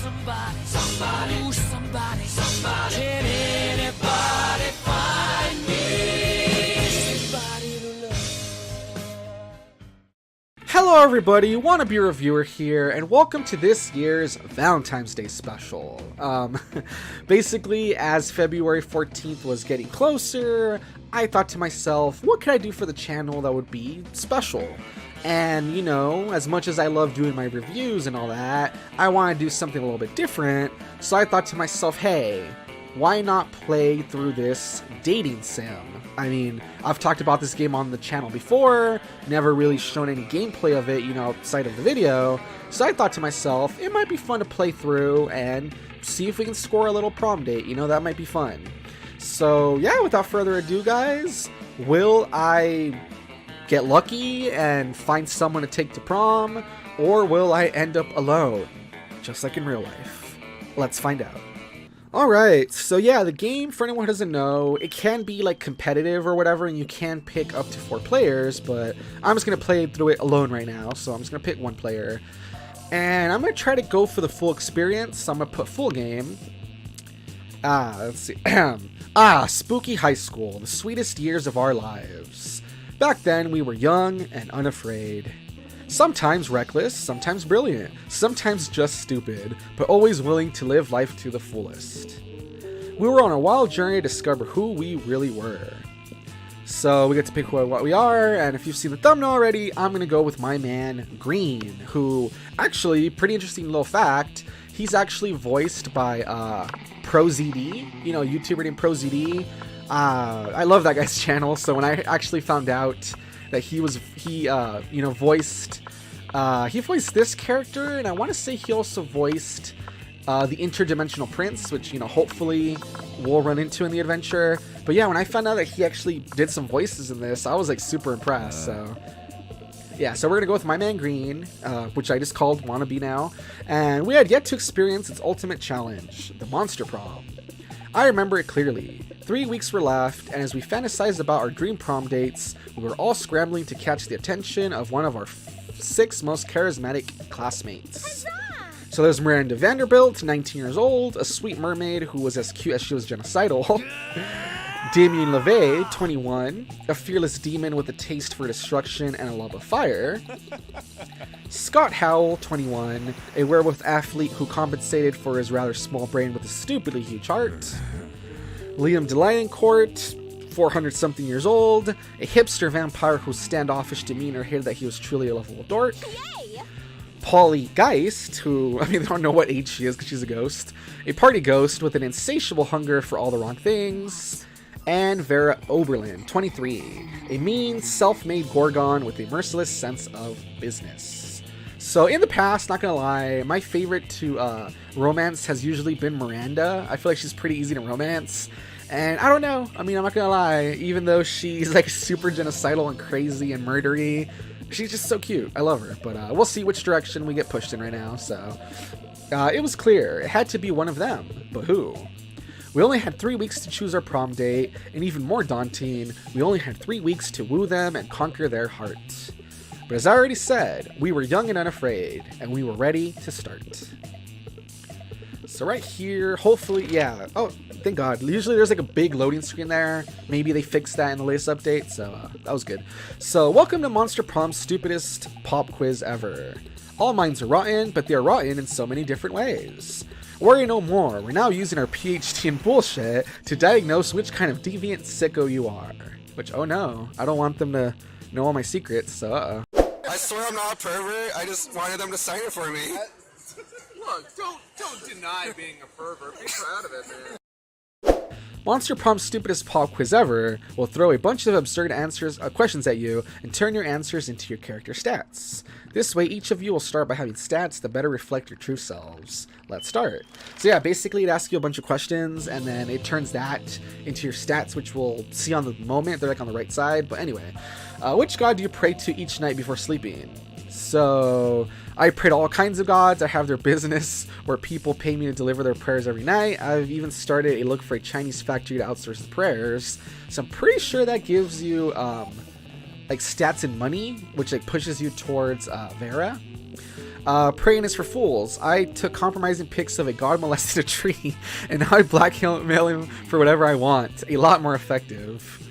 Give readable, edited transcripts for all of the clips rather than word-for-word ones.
somebody. Can anybody find me? Somebody to love. Hello everybody, Wannabe Reviewer here, and welcome to this year's Valentine's Day special. Basically, as February 14th was getting closer, I thought to myself, what could I do for the channel that would be special? And, you know, as much as I love doing my reviews and all that, I want to do something a little bit different, so I thought to myself, hey, why not play through this dating sim? I mean, I've talked about this game on the channel before, never really shown any gameplay of it, you know, outside of the video, so I thought to myself, it might be fun to play through and see if we can score a little prom date, you know, that might be fun. So, yeah, without further ado, guys, will I get lucky and find someone to take to prom, or will I end up alone, just like in real life? Let's find out. Alright, so yeah, the game, for anyone who doesn't know, it can be like competitive or whatever, and you can pick up to 4 players, but I'm just going to play through it alone right now, so I'm just going to pick 1 player. And I'm going to try to go for the full experience, so I'm going to put full game. Let's see. Spooky high school, the sweetest years of our lives. Back then, we were young and unafraid. Sometimes reckless, sometimes brilliant, sometimes just stupid, but always willing to live life to the fullest. We were on a wild journey to discover who we really were. So we get to pick what we are, and if you've seen the thumbnail already, I'm going to go with my man, Green, who, actually, pretty interesting little fact, he's actually voiced by ProZD, you know, YouTuber named ProZD. I love that guy's channel, so when I actually found out that he voiced this character, and I want to say he also voiced the Interdimensional Prince, which, you know, hopefully we'll run into in the adventure. But yeah, when I found out that he actually did some voices in this, I was like super impressed. So yeah, so we're gonna go with my man Green, which I just called Wannabe now, and we had yet to experience its ultimate challenge, the Monster Prom. I remember it clearly. 3 weeks were left, and as we fantasized about our dream prom dates, we were all scrambling to catch the attention of one of our 6 most charismatic classmates. So there's Miranda Vanderbilt, 19 years old, a sweet mermaid who was as cute as she was genocidal. Damien LeVay, 21, a fearless demon with a taste for destruction and a love of fire. Scott Howell, 21, a werewolf athlete who compensated for his rather small brain with a stupidly huge heart. Liam Delayancourt, 400-something years old, a hipster vampire whose standoffish demeanor hid that he was truly a lovable dork. Yay! Polly Geist, who, I mean, I don't know what age she is because she's a ghost. A party ghost with an insatiable hunger for all the wrong things. And Vera Oberlin, 23, a mean, self-made Gorgon with a merciless sense of business. So in the past, not gonna lie, my favorite to romance has usually been Miranda. I feel like she's pretty easy to romance. And I don't know, I mean, I'm not gonna lie, even though she's like super genocidal and crazy and murdery, she's just so cute. I love her, but we'll see which direction we get pushed in right now. So it was clear, it had to be one of them, but who? We only had 3 weeks to choose our prom date, and even more daunting, we only had 3 weeks to woo them and conquer their hearts. But as I already said, we were young and unafraid, and we were ready to start. So right here, hopefully, yeah, oh, thank God. Usually there's like a big loading screen there. Maybe they fixed that in the latest update, so that was good. So welcome to Monster Prom's stupidest pop quiz ever. All minds are rotten, but they are rotten in so many different ways. Worry no more, we're now using our PhD in bullshit to diagnose which kind of deviant sicko you are. Which, oh no, I don't want them to know all my secrets, so uh-oh. I swear I'm not a pervert, I just wanted them to sign it for me. Look, don't deny being a pervert, be proud of it, man. Monster Prom's stupidest pop quiz ever will throw a bunch of absurd questions at you and turn your answers into your character stats. This way, each of you will start by having stats that better reflect your true selves. Let's start. So yeah, basically it asks you a bunch of questions, and then it turns that into your stats, which we'll see on the moment. They're like on the right side, but anyway. Which god do you pray to each night before sleeping? So I pray to all kinds of gods. I have their business where people pay me to deliver their prayers every night. I've even started a look for a Chinese factory to outsource the prayers. So I'm pretty sure that gives you like stats and money, which like pushes you towards Vera. Praying is for fools. I took compromising pics of a god molested a tree, and now I blackmail him for whatever I want. A lot more effective.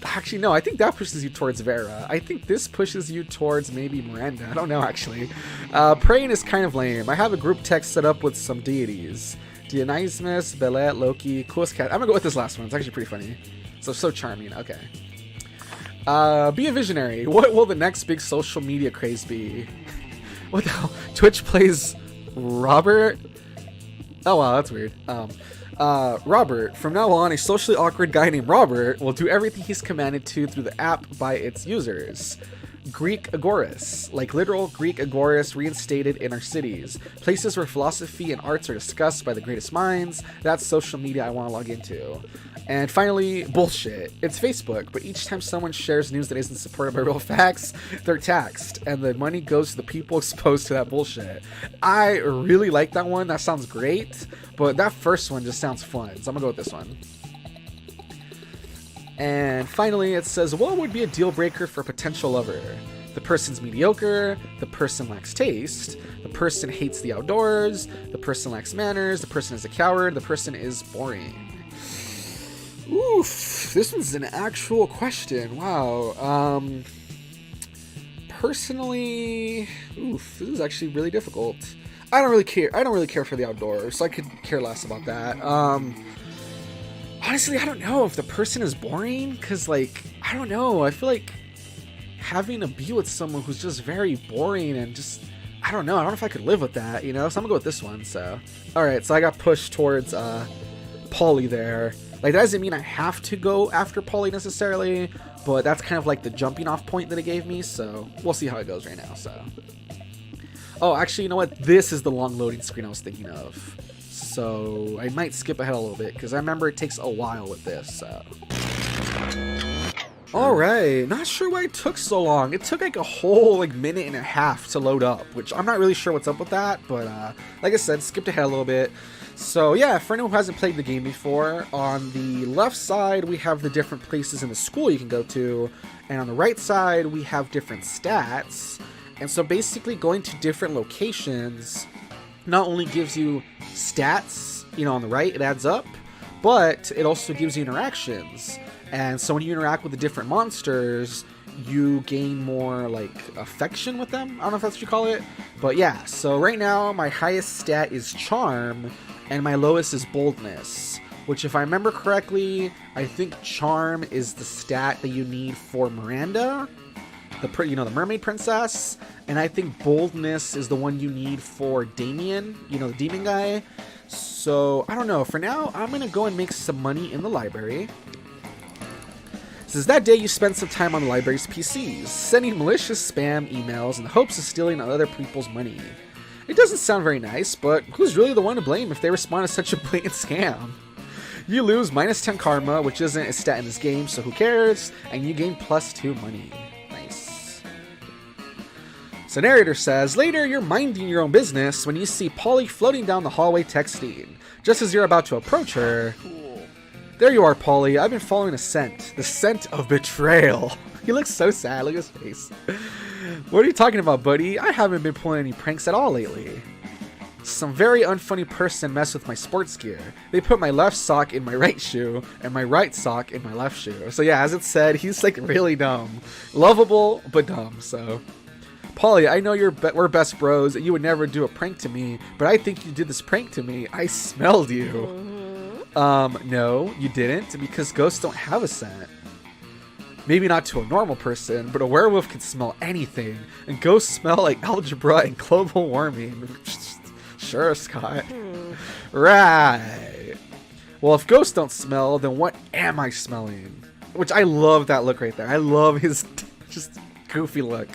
Actually, no, I think that pushes you towards Vera. I think this pushes you towards maybe Miranda. I don't know, actually. Praying is kind of lame. I have a group text set up with some deities. Dionysus, Belet, Loki, coolest cat. I'm gonna go with this last one. It's actually pretty funny. So charming. Okay. Be a visionary. What will the next big social media craze be? What the hell? Twitch plays Robert? Oh, wow, that's weird. Robert. From now on, a socially awkward guy named Robert will do everything he's commanded to through the app by its users. Greek agorist, like literal Greek agorist reinstated in our cities. Places where philosophy and arts are discussed by the greatest minds. That's social media I want to log into. And finally, bullshit. It's Facebook, but each time someone shares news that isn't supported by real facts, they're taxed, and the money goes to the people exposed to that bullshit. I really like that one. That sounds great, but that first one just sounds fun, so I'm gonna go with this one. And finally, it says, what would be a deal breaker for a potential lover? The person's mediocre, the person lacks taste, the person hates the outdoors, the person lacks manners, the person is a coward, the person is boring. Oof, this one's an actual question. Wow. Personally, this is actually really difficult. I don't really care for the outdoors, so I could care less about that. Honestly, I don't know if the person is boring, because, like, I don't know. I feel like having to be with someone who's just very boring and just, I don't know if I could live with that, you know? So I'm gonna go with this one, so. Alright, so I got pushed towards, Polly there. Like, that doesn't mean I have to go after Polly necessarily, but that's kind of like the jumping off point that it gave me, so we'll see how it goes right now, so. Oh, actually, you know what? This is the long loading screen I was thinking of. So I might skip ahead a little bit because I remember it takes a while with this. So. All right, not sure why it took so long. It took like a whole minute and a half to load up, which I'm not really sure what's up with that. But like I said, skipped ahead a little bit. So yeah, for anyone who hasn't played the game before, on the left side we have the different places in the school you can go to, and on the right side we have different stats. And so basically going to different locations not only gives you stats, you know, on the right, it adds up, but it also gives you interactions. And so when you interact with the different monsters, you gain more, like, affection with them. I don't know if that's what you call it. But yeah, so right now, my highest stat is Charm, and my lowest is Boldness. Which, if I remember correctly, I think Charm is the stat that you need for Miranda, the mermaid princess, and I think Boldness is the one you need for Damien, you know, the demon guy. So, I don't know. For now, I'm going to go and make some money in the library. It says, that day you spent some time on the library's PCs, sending malicious spam emails in the hopes of stealing other people's money. It doesn't sound very nice, but who's really the one to blame if they respond to such a blatant scam? You lose -10 karma, which isn't a stat in this game, so who cares? And you gain +2 money. So narrator says, later you're minding your own business when you see Polly floating down the hallway texting. Just as you're about to approach her, there you are, Polly. I've been following a scent. The scent of betrayal. He looks so sad. Look at his face. What are you talking about, buddy? I haven't been pulling any pranks at all lately. Some very unfunny person messed with my sports gear. They put my left sock in my right shoe and my right sock in my left shoe. So yeah, as it said, he's like really dumb. Lovable, but dumb, so... Polly, I know we're best bros and you would never do a prank to me, but I think you did this prank to me. I smelled you. No, you didn't, because ghosts don't have a scent. Maybe not to a normal person, but a werewolf can smell anything, and ghosts smell like algebra and global warming. Sure, Scott. Right. Well, if ghosts don't smell, then what am I smelling? Which I love that look right there. I love his just goofy look.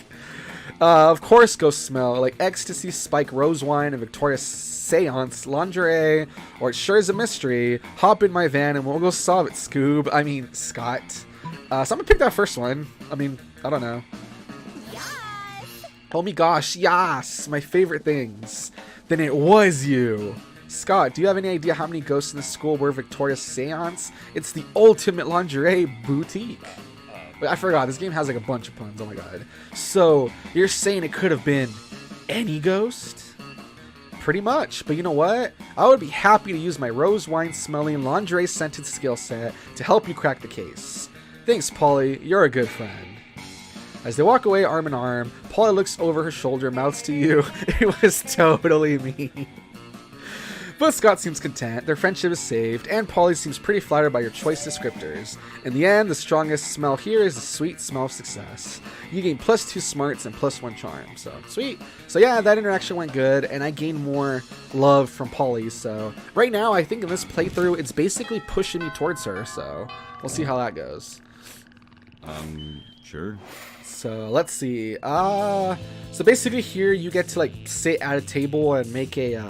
Of course ghosts smell like ecstasy, spike, rose wine, and Victoria's seance, lingerie, or it sure is a mystery. Hop in my van and we'll go solve it, Scoob. I mean, Scott. So I'm gonna pick that first one. I mean, I don't know. Yes! Oh my gosh, yes! My favorite things. Then it was you. Scott, do you have any idea how many ghosts in the school were Victoria's seance? It's the ultimate lingerie boutique. I forgot, this game has like a bunch of puns, oh my god. So, you're saying it could have been any ghost? Pretty much, but you know what? I would be happy to use my rose wine smelling lingerie scented skill set to help you crack the case. Thanks, Polly. You're a good friend. As they walk away arm in arm, Polly looks over her shoulder, mouths to you, "It was totally me." But Scott seems content, their friendship is saved, and Polly seems pretty flattered by your choice descriptors. In the end, the strongest smell here is the sweet smell of success. You gain +2 smarts and +1 charm, so sweet. So yeah, that interaction went good, and I gained more love from Polly, so right now I think in this playthrough it's basically pushing me towards her, so we'll see how that goes. Sure. So let's see. So basically here you get to like sit at a table and make a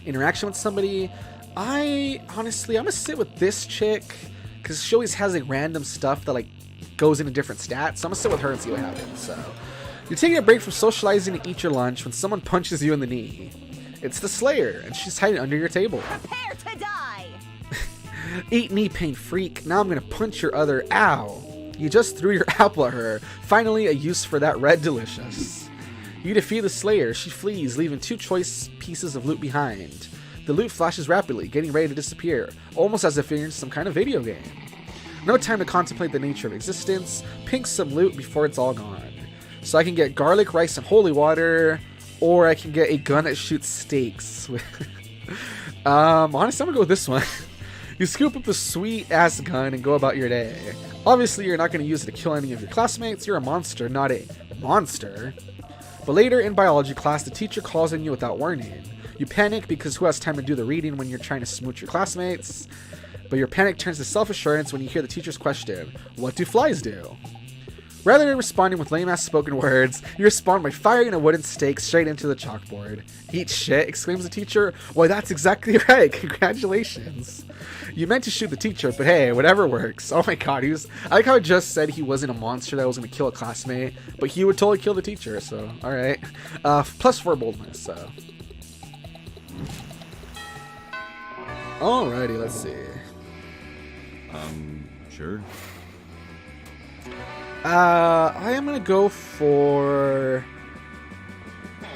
interaction with somebody. I'm gonna sit with this chick because she always has like random stuff that like goes into different stats. So I'm gonna sit with her and see what happens. So you're taking a break from socializing to eat your lunch when someone punches you in the knee. It's the Slayer, and she's hiding under your table. Prepare to die! Eat knee pain, freak. Now I'm gonna punch your other. Ow. You just threw your apple at her. Finally, a use for that red delicious. You defeat the Slayer. She flees, leaving 2 choice pieces of loot behind. The loot flashes rapidly, getting ready to disappear, almost as if you're in some kind of video game. No time to contemplate the nature of existence. Pink some loot before it's all gone. So I can get garlic, rice, and holy water, or I can get a gun that shoots steaks. Honestly, I'm gonna go with this one. You scoop up the sweet-ass gun and go about your day. Obviously, you're not going to use it to kill any of your classmates. You're a monster, not a monster. But later in biology class, the teacher calls on you without warning. You panic because who has time to do the reading when you're trying to smooch your classmates? But your panic turns to self-assurance when you hear the teacher's question, "What do flies do?" Rather than responding with lame-ass spoken words, you respond by firing a wooden stake straight into the chalkboard. "Eat shit," exclaims the teacher. "Why, that's exactly right. Congratulations." You meant to shoot the teacher, but hey, whatever works. Oh my god, I like how I just said he wasn't a monster that was going to kill a classmate, but he would totally kill the teacher, so alright. +4 boldness, so. Alrighty, let's see. Sure. I am gonna go for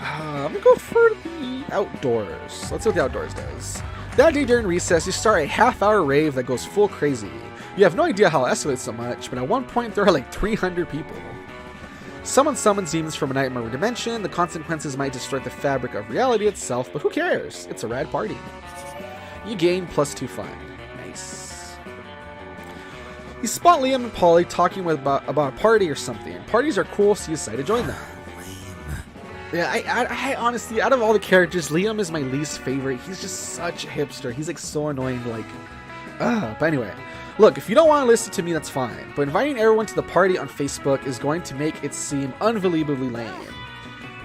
the outdoors. Let's see what the outdoors does. That day during recess, you start a half-hour rave that goes full crazy. You have no idea how it escalates so much, but at one point there are like 300 people. Someone summons demons from a nightmare dimension. The consequences might distort the fabric of reality itself, but who cares? It's a rad party. You gain +2 fun. Nice. You spot Liam and Polly talking about a party or something. Parties are cool, so you decide to join them. Yeah, I honestly, out of all the characters, Liam is my least favorite. He's just such a hipster. He's like so annoying, like, But anyway, look, if you don't want to listen to me, that's fine. But inviting everyone to the party on Facebook is going to make it seem unbelievably lame.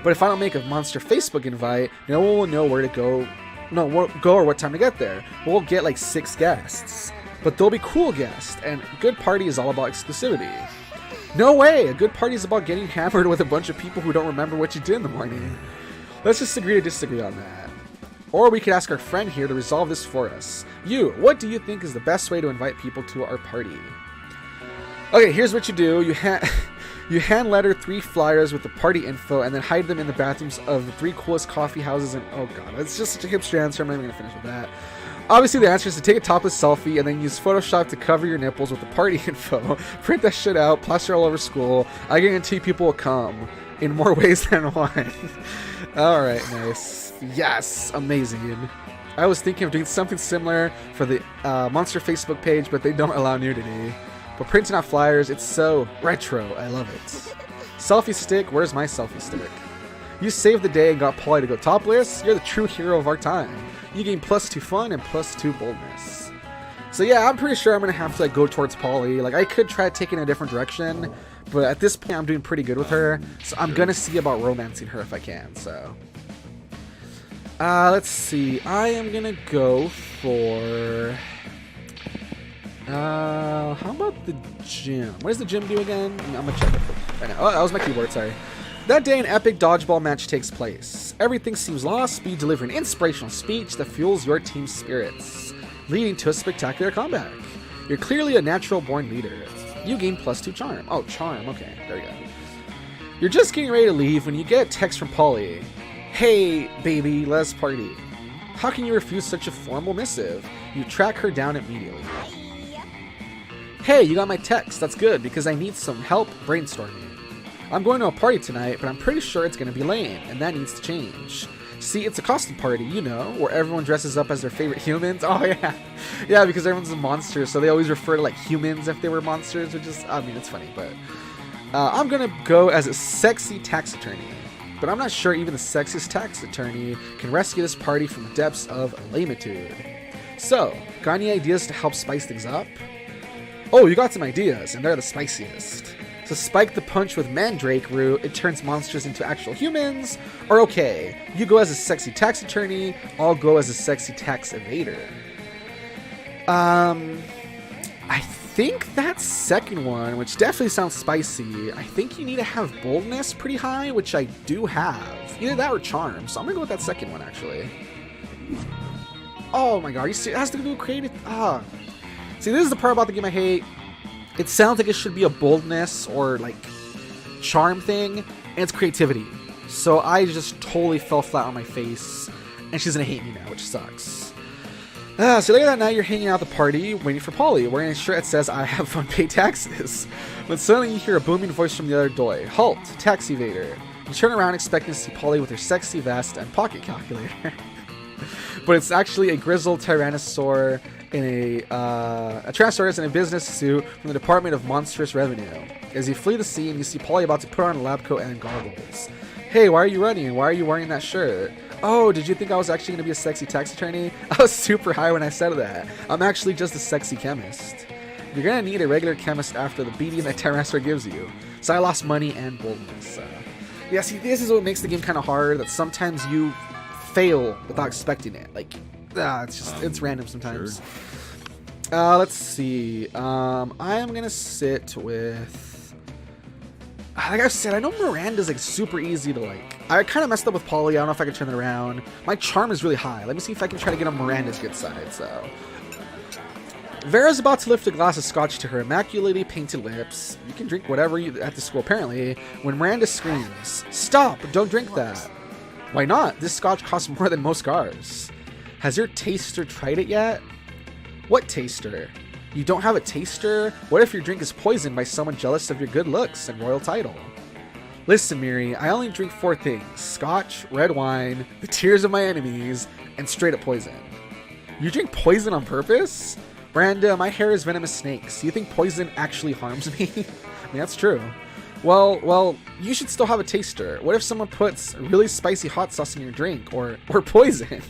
But if I don't make a monster Facebook invite, no one will know where to go. No, won't go or what time to get there. We'll get like 6 guests. But they'll be cool guests, and a good party is all about exclusivity. No way! A good party is about getting hammered with a bunch of people who don't remember what you did in the morning. Let's just agree to disagree on that. Or we could ask our friend here to resolve this for us. You, what do you think is the best way to invite people to our party? Okay, here's what you do. You hand letter 3 flyers with the party info and then hide them in the bathrooms of the 3 coolest coffee houses and oh god, that's just such a hipster answer. I'm not even gonna finish with that. Obviously, the answer is to take a topless selfie and then use Photoshop to cover your nipples with the party info. Print that shit out, plaster all over school. I guarantee people will come in more ways than one. Alright, nice. Yes, amazing. I was thinking of doing something similar for the Monster Facebook page, but they don't allow nudity. But printing out flyers, it's so retro. I love it. Selfie stick, where's my selfie stick? You saved the day and got Polly to go topless. You're the true hero of our time. You gain +2 fun and +2 boldness. So yeah, I'm pretty sure I'm gonna have to like go towards Polly. Like I could try taking a different direction, but at this point I'm doing pretty good with her. So I'm gonna see about romancing her if I can. So let's see. I am gonna go for how about the gym? What does the gym do again? I'm gonna check it right now. Oh, that was my keyboard. Sorry. That day, an epic dodgeball match takes place. Everything seems lost, but you deliver an inspirational speech that fuels your team's spirits, leading to a spectacular comeback. You're clearly a natural-born leader. You gain +2 charm. Oh, charm. Okay, there we go. You're just getting ready to leave when you get a text from Polly. Hey, baby, let's party. How can you refuse such a formal missive? You track her down immediately. Hey, you got my text. That's good, because I need some help brainstorming. I'm going to a party tonight, but I'm pretty sure it's going to be lame, and that needs to change. See, it's a costume party, you know, where everyone dresses up as their favorite humans. Oh, yeah. Yeah, because everyone's a monster, so they always refer to, like, humans if they were monsters, which is, I mean, it's funny, but... I'm going to go as a sexy tax attorney. But I'm not sure even the sexiest tax attorney can rescue this party from the depths of lamitude. So, got any ideas to help spice things up? Oh, you got some ideas, and they're the spiciest. So spike the punch with mandrake root, it turns monsters into actual humans. Or okay, you go as a sexy tax attorney, I'll go as a sexy tax evader. I think that second one, which definitely sounds spicy, I think you need to have boldness pretty high, which I do have. Either that or charm, so I'm gonna go with that second one, actually. Oh my god, you see, it has to do with creative... See, this is the part about the game I hate. It sounds like it should be a boldness or, like, charm thing, and it's creativity. So I just totally fell flat on my face, and she's gonna hate me now, which sucks. So later that night, you're hanging out at the party, waiting for Polly, wearing a shirt that says, I have fun, pay taxes. When suddenly you hear a booming voice from the other door. Halt, tax evader. You turn around expecting to see Polly with her sexy vest and pocket calculator. But it's actually a grizzled tyrannosaur in a Tyrannosaurus in a business suit from the Department of Monstrous Revenue. As you flee the scene, you see Polly about to put on a lab coat and goggles. Hey, why are you running? Why are you wearing that shirt? Oh, did you think I was actually going to be a sexy tax attorney? I was super high when I said that. I'm actually just a sexy chemist. You're going to need a regular chemist after the beating that Tyrannosaur gives you. So I lost money and boldness. Yeah, see, this is what makes the game kind of hard, that sometimes you fail without expecting it. Like, it's random sometimes. Sure. Let's see. I am going to sit with... Like I said, I know Miranda's like super easy to like. I kind of messed up with Polly. I don't know if I can turn it around. My charm is really high. Let me see if I can try to get on Miranda's good side. So, Vera's about to lift a glass of scotch to her immaculately painted lips. You can drink whatever you at the school apparently. When Miranda screams, "Stop! Don't drink that." Why not? This scotch costs more than most cars. Has your taster tried it yet? What taster? You don't have a taster? What if your drink is poisoned by someone jealous of your good looks and royal title? Listen, Miri, I only drink 4 things. Scotch, red wine, the tears of my enemies, and straight up poison. You drink poison on purpose? Miranda, my hair is venomous snakes. You think poison actually harms me? I mean, that's true. Well, you should still have a taster. What if someone puts really spicy hot sauce in your drink? Or poison?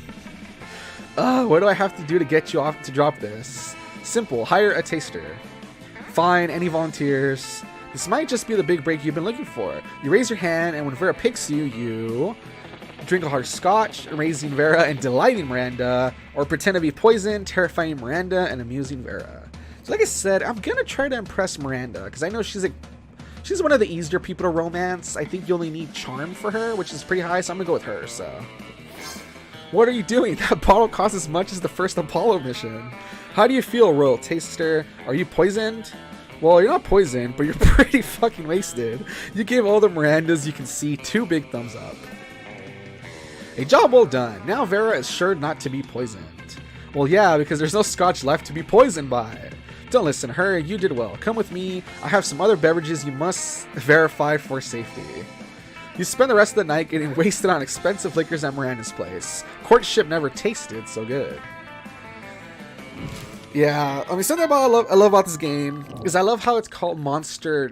What do I have to do to get you off to drop this? Simple, hire a taster. Fine, any volunteers? This might just be the big break you've been looking for. You raise your hand, and when Vera picks you, you drink a hard scotch, amazing Vera and delighting Miranda, or pretend to be poison, terrifying Miranda and amusing Vera. So like I said, I'm gonna try to impress Miranda, because I know she's one of the easier people to romance. I think you only need charm for her, which is pretty high, so I'm gonna go with her, so. What are you doing? That bottle costs as much as the first Apollo mission. How do you feel, Royal Taster? Are you poisoned? Well, you're not poisoned, but you're pretty fucking wasted. You gave all the Mirandas you can see 2 big thumbs up. A job well done. Now Vera is sure not to be poisoned. Well, yeah, because there's no scotch left to be poisoned by. Don't listen to her. You did well. Come with me. I have some other beverages you must verify for safety. You spend the rest of the night getting wasted on expensive liquors at Miranda's place. Courtship never tasted so good. Yeah, I mean, something about I love about this game is I love how it's called Monster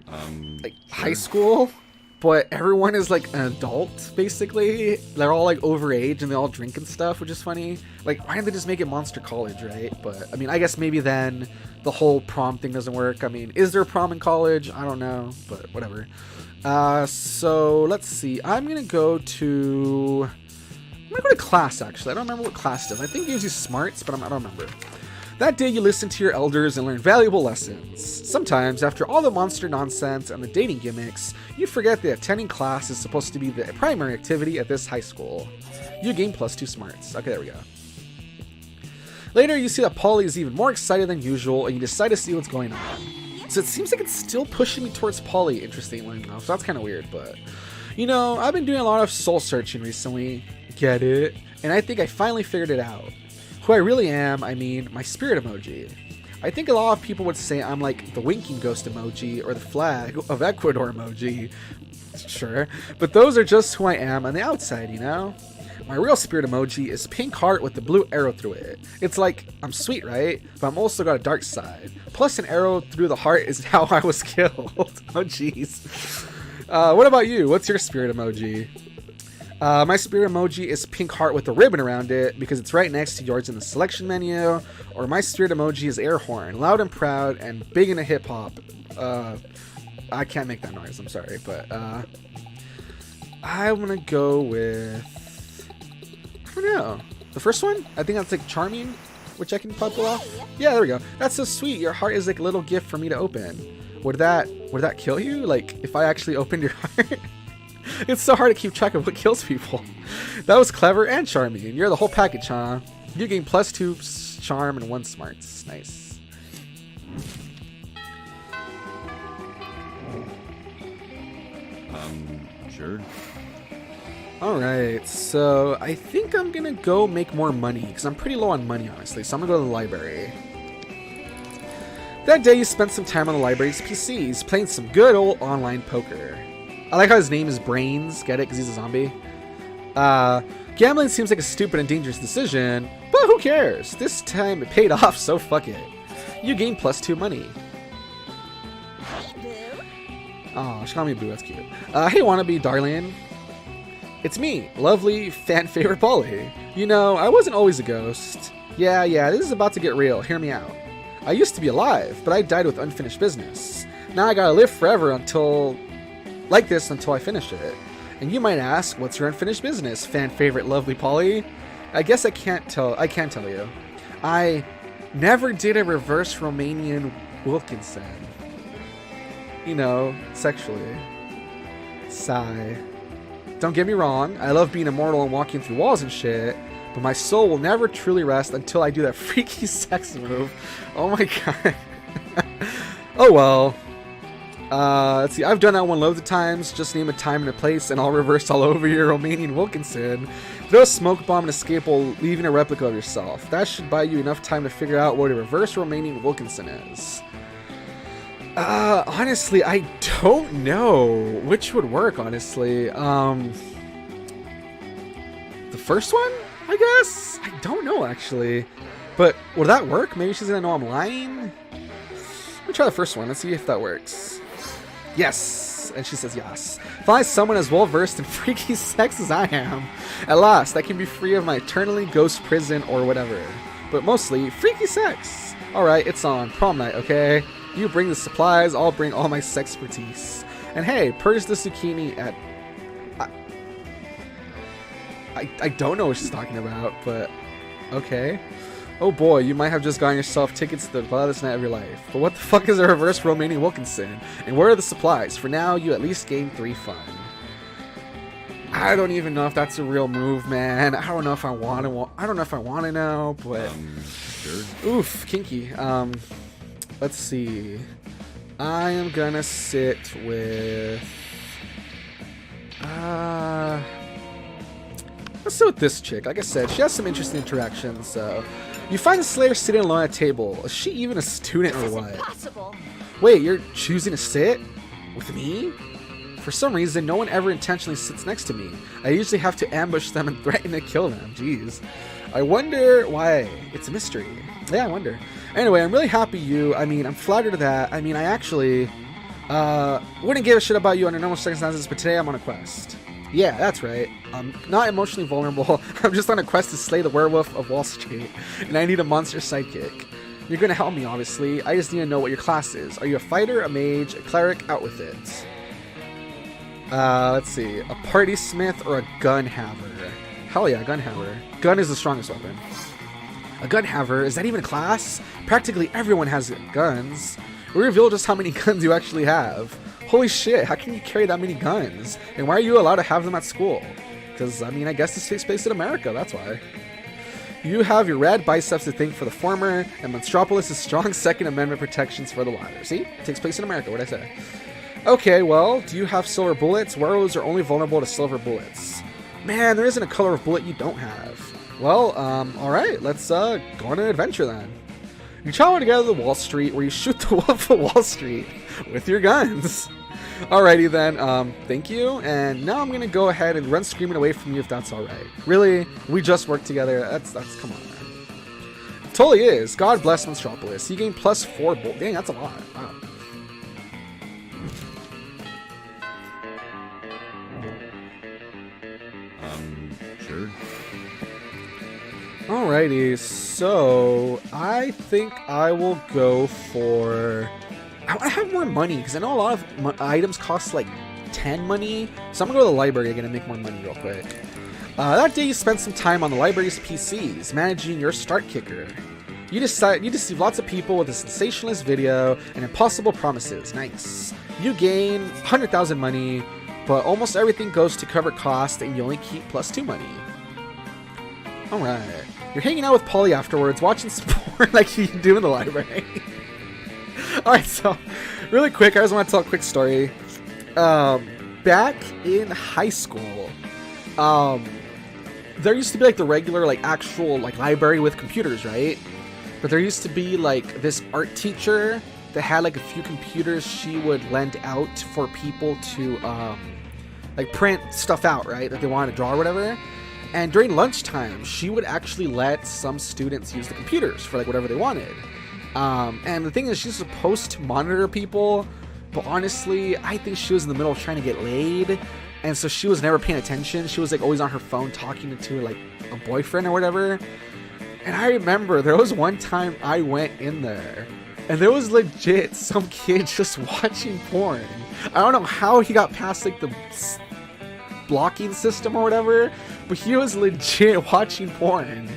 High School, but everyone is like an adult, basically. They're all like overage and they all drink and stuff, which is funny. Like, why didn't they just make it Monster College, right? But, I mean, I guess maybe then the whole prom thing doesn't work. I mean, is there a prom in college? I don't know, but whatever. So, let's see. I'm going to go to class, actually. I don't remember what class does. I think it gives you smarts, but I don't remember. That day you listen to your elders and learn valuable lessons. Sometimes, after all the monster nonsense and the dating gimmicks, you forget that attending class is supposed to be the primary activity at this high school. You gain +2 smarts. Okay, there we go. Later, you see that Polly is even more excited than usual, and you decide to see what's going on. So it seems like it's still pushing me towards Polly, interestingly enough. So that's kind of weird, but... You know, I've been doing a lot of soul searching recently. Get it? And I think I finally figured it out. Who I really am, I mean, my spirit emoji. I think a lot of people would say I'm like the winking ghost emoji or the flag of Ecuador emoji. Sure. But those are just who I am on the outside, you know? My real spirit emoji is pink heart with the blue arrow through it. It's like, I'm sweet, right? But I'm also got a dark side. Plus an arrow through the heart is how I was killed. Oh, jeez. What about you? What's your spirit emoji? My spirit emoji is pink heart with a ribbon around it because it's right next to yours in the selection menu. Or my spirit emoji is air horn, loud and proud and big into hip hop. I can't make that noise, I'm sorry. But I'm gonna go with... I don't know. The first one? I think that's like charming, which I can probably pull off. Yeah, there we go. That's so sweet. Your heart is like a little gift for me to open. Would that kill you? Like if I actually opened your heart? It's so hard to keep track of what kills people. That was clever and charming. You're the whole package, huh? You gain +2 charm and 1 smarts. Nice. Sure. Alright, so I think I'm gonna go make more money, because I'm pretty low on money, honestly, so I'm gonna go to the library. That day you spent some time on the library's PCs, playing some good old online poker. I like how his name is Brains, get it, because he's a zombie? Gambling seems like a stupid and dangerous decision, but who cares? This time it paid off, so fuck it. You gain +2 money. Oh, she called me Boo, that's cute. Hey Wannabe, darling. It's me, lovely, fan favorite Polly. You know, I wasn't always a ghost. Yeah, this is about to get real, hear me out. I used to be alive, but I died with unfinished business. Now I gotta live forever until I finish it. And you might ask, what's your unfinished business, fan favorite lovely Polly? I guess I can't tell you. I never did a reverse Romanian Wilkinson. You know, sexually. Sigh. Don't get me wrong, I love being immortal and walking through walls and shit, but my soul will never truly rest until I do that freaky sex move. Oh my god. Oh well. Let's see, I've done that one loads of times. Just name a time and a place and I'll reverse all over your Romanian Wilkinson. Throw a smoke bomb and escape while leaving a replica of yourself. That should buy you enough time to figure out what a reverse Romanian Wilkinson is. Honestly, I don't know which would work, honestly. The first one, I guess? I don't know, actually. But would that work? Maybe she's gonna know I'm lying? Let me try the first one. Let's see if that works. Yes! And she says yes. Find someone as well versed in freaky sex as I am. At last, I can be free of my eternally ghost prison or whatever. But mostly, freaky sex. Alright, it's on. Prom night, okay? You bring the supplies, I'll bring all my sexpertise. And hey, purge the zucchini at... I don't know what she's talking about, but... Okay. Oh boy, you might have just gotten yourself tickets to the wildest night of your life. But what the fuck is a reverse Romanian Wilkinson? And where are the supplies? For now, you at least gain 3 fun. I don't even know if that's a real move, man. I don't know if I want to know, but... Sure. Oof, kinky. Let's see. I am gonna sit with... let's sit with this chick. Like I said, she has some interesting interactions, so... You find the Slayer sitting alone at a table. Is she even a student or what? Impossible. Wait, you're choosing to sit? With me? For some reason, no one ever intentionally sits next to me. I usually have to ambush them and threaten to kill them. Jeez. I wonder why. It's a mystery. Yeah, I wonder. Anyway, I'm really happy I'm flattered that. I actually wouldn't give a shit about you under normal circumstances, but today I'm on a quest. Yeah, that's right. I'm not emotionally vulnerable. I'm just on a quest to slay the werewolf of Wall Street, and I need a monster sidekick. You're gonna help me, obviously. I just need to know what your class is. Are you a fighter, a mage, a cleric? Out with it. Let's see. A party smith or a gun haver? Hell yeah, gun haver. Gun is the strongest weapon. A gun haver? Is that even a class? Practically everyone has guns. We reveal just how many guns you actually have. Holy shit, how can you carry that many guns? And why are you allowed to have them at school? Because, I guess this takes place in America, that's why. You have your rad biceps to thank for the former, and Monstropolis' strong Second Amendment protections for the latter. See? It takes place in America, what'd I say? Okay, well, do you have silver bullets? Werewolves are only vulnerable to silver bullets. Man, there isn't a color of bullet you don't have. Well, alright, let's go on an adventure then. You travel together to Wall Street, where you shoot the Wolf of Wall Street with your guns. Alrighty then, thank you, and now I'm gonna go ahead and run screaming away from you if that's alright. Really? We just worked together? That's, come on, man. It totally is. God bless Monstropolis. You gain +4 bullets. Dang, that's a lot. Wow. Sure. Alrighty, so I think I will go for... I want to have more money, because I know a lot of items cost like 10 money, so I'm going to go to the library again and make more money real quick. That day you spent some time on the library's PCs, managing your start kicker. You deceive lots of people with a sensationalist video and impossible promises. Nice. You gain 100,000 money, but almost everything goes to cover costs and you only keep +2 money. Alright. You're hanging out with Polly afterwards, watching sport like you do in the library. Alright, so, really quick, I just want to tell a quick story. Back in high school, there used to be, like, the regular, like, actual, like, library with computers, right? But there used to be, like, this art teacher that had, like, a few computers she would lend out for people to, like, print stuff out, right? That they wanted to draw or whatever. And during lunchtime, she would actually let some students use the computers for, like, whatever they wanted. And the thing is, she's supposed to monitor people, but honestly, I think she was in the middle of trying to get laid, and so she was never paying attention. She was, like, always on her phone talking to, like, a boyfriend or whatever. And I remember there was one time I went in there, and there was legit some kid just watching porn. I don't know how he got past, like, the blocking system or whatever, but he was legit watching porn.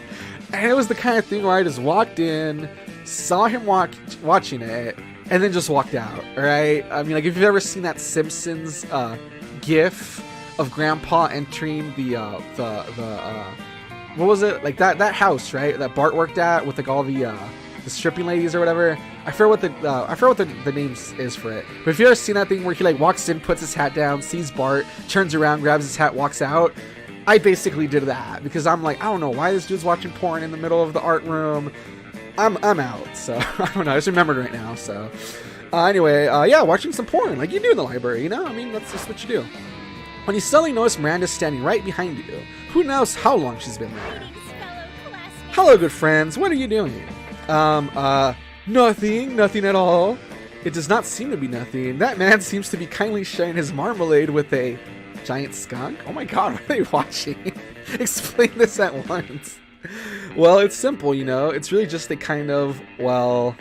And it was the kind of thing where I just walked in, saw him watching it, and then just walked out, right? I mean, like, if you've ever seen that Simpsons gif of Grandpa entering the what was it? Like, that house, right? That Bart worked at with, like, all the stripping ladies or whatever. I forgot what the name is for it. But if you ever seen that thing where he, like, walks in, puts his hat down, sees Bart, turns around, grabs his hat, walks out, I basically did that because I'm like, I don't know why this dude's watching porn in the middle of the art room. I'm out, so I don't know. I just remembered right now. So anyway, yeah, watching some porn like you do in the library, you know. I mean, that's just what you do. When you suddenly notice Miranda's standing right behind you, who knows how long she's been there? Hello, good friends. What are you doing? Nothing at all. It does not seem to be nothing. That man seems to be kindly sharing his marmalade with a giant skunk. Oh my God, what are they watching? Explain this at once. Well, it's simple, you know. It's really just a kind of, well,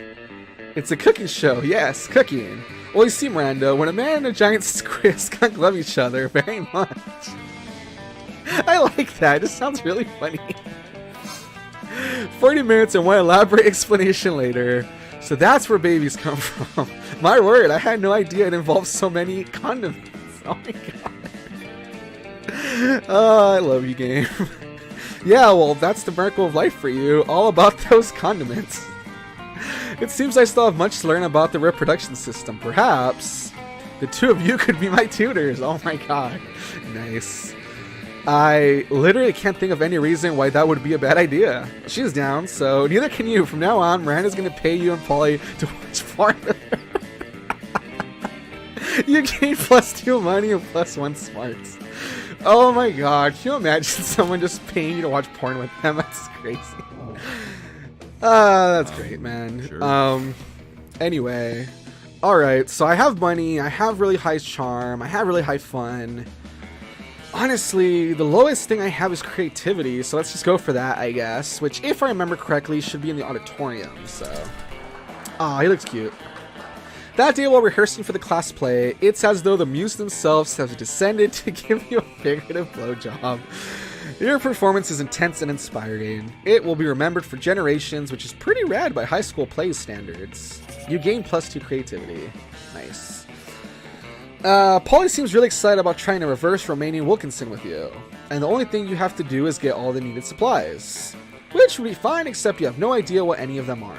it's a cooking show. Yes, cooking. Well, you see, Miranda, when a man and a giant skunk love each other very much. I like that. It just sounds really funny. 40 minutes and one elaborate explanation later. So that's where babies come from. My word, I had no idea it involves so many condiments. Oh my God. Oh, I love you, game. Yeah, well, that's the miracle of life for you. All about those condiments. It seems I still have much to learn about the reproduction system. Perhaps the two of you could be my tutors. Oh my God. Nice. I literally can't think of any reason why that would be a bad idea. She's down, so neither can you. From now on, Miranda's going to pay you and Polly to watch porn with her. You gain +2 money and +1 smarts. Oh my God, can you imagine someone just paying you to watch porn with them? That's crazy. That's great, man. Sure. Anyway. Alright, so I have money, I have really high charm, I have really high fun. Honestly, the lowest thing I have is creativity, so let's just go for that, I guess. Which, if I remember correctly, should be in the auditorium, so... Aw, he looks cute. That day while rehearsing for the class play, it's as though the muse themselves have descended to give you a figurative blowjob. Your performance is intense and inspiring. It will be remembered for generations, which is pretty rad by high school play standards. You gain +2 creativity. Nice. Polly seems really excited about trying to reverse Romanian Wilkinson with you. And the only thing you have to do is get all the needed supplies. Which would be fine, except you have no idea what any of them are.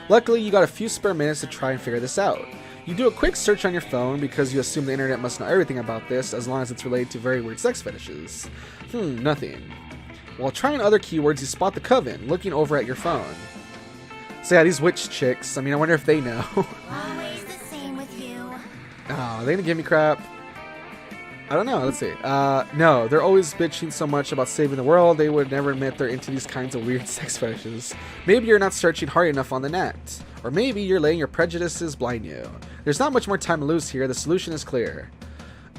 Luckily, you got a few spare minutes to try and figure this out. You do a quick search on your phone because you assume the internet must know everything about this as long as it's related to very weird sex fetishes. Nothing. While trying other keywords, you spot the coven looking over at your phone. So yeah, these witch chicks, I mean, I wonder if they know. Always the same with you. Oh, are they gonna give me crap? I don't know, let's see. No, they're always bitching so much about saving the world, they would never admit they're into these kinds of weird sex fetishes. Maybe you're not searching hard enough on the net. Or maybe you're letting your prejudices blind you. There's not much more time to lose here, the solution is clear.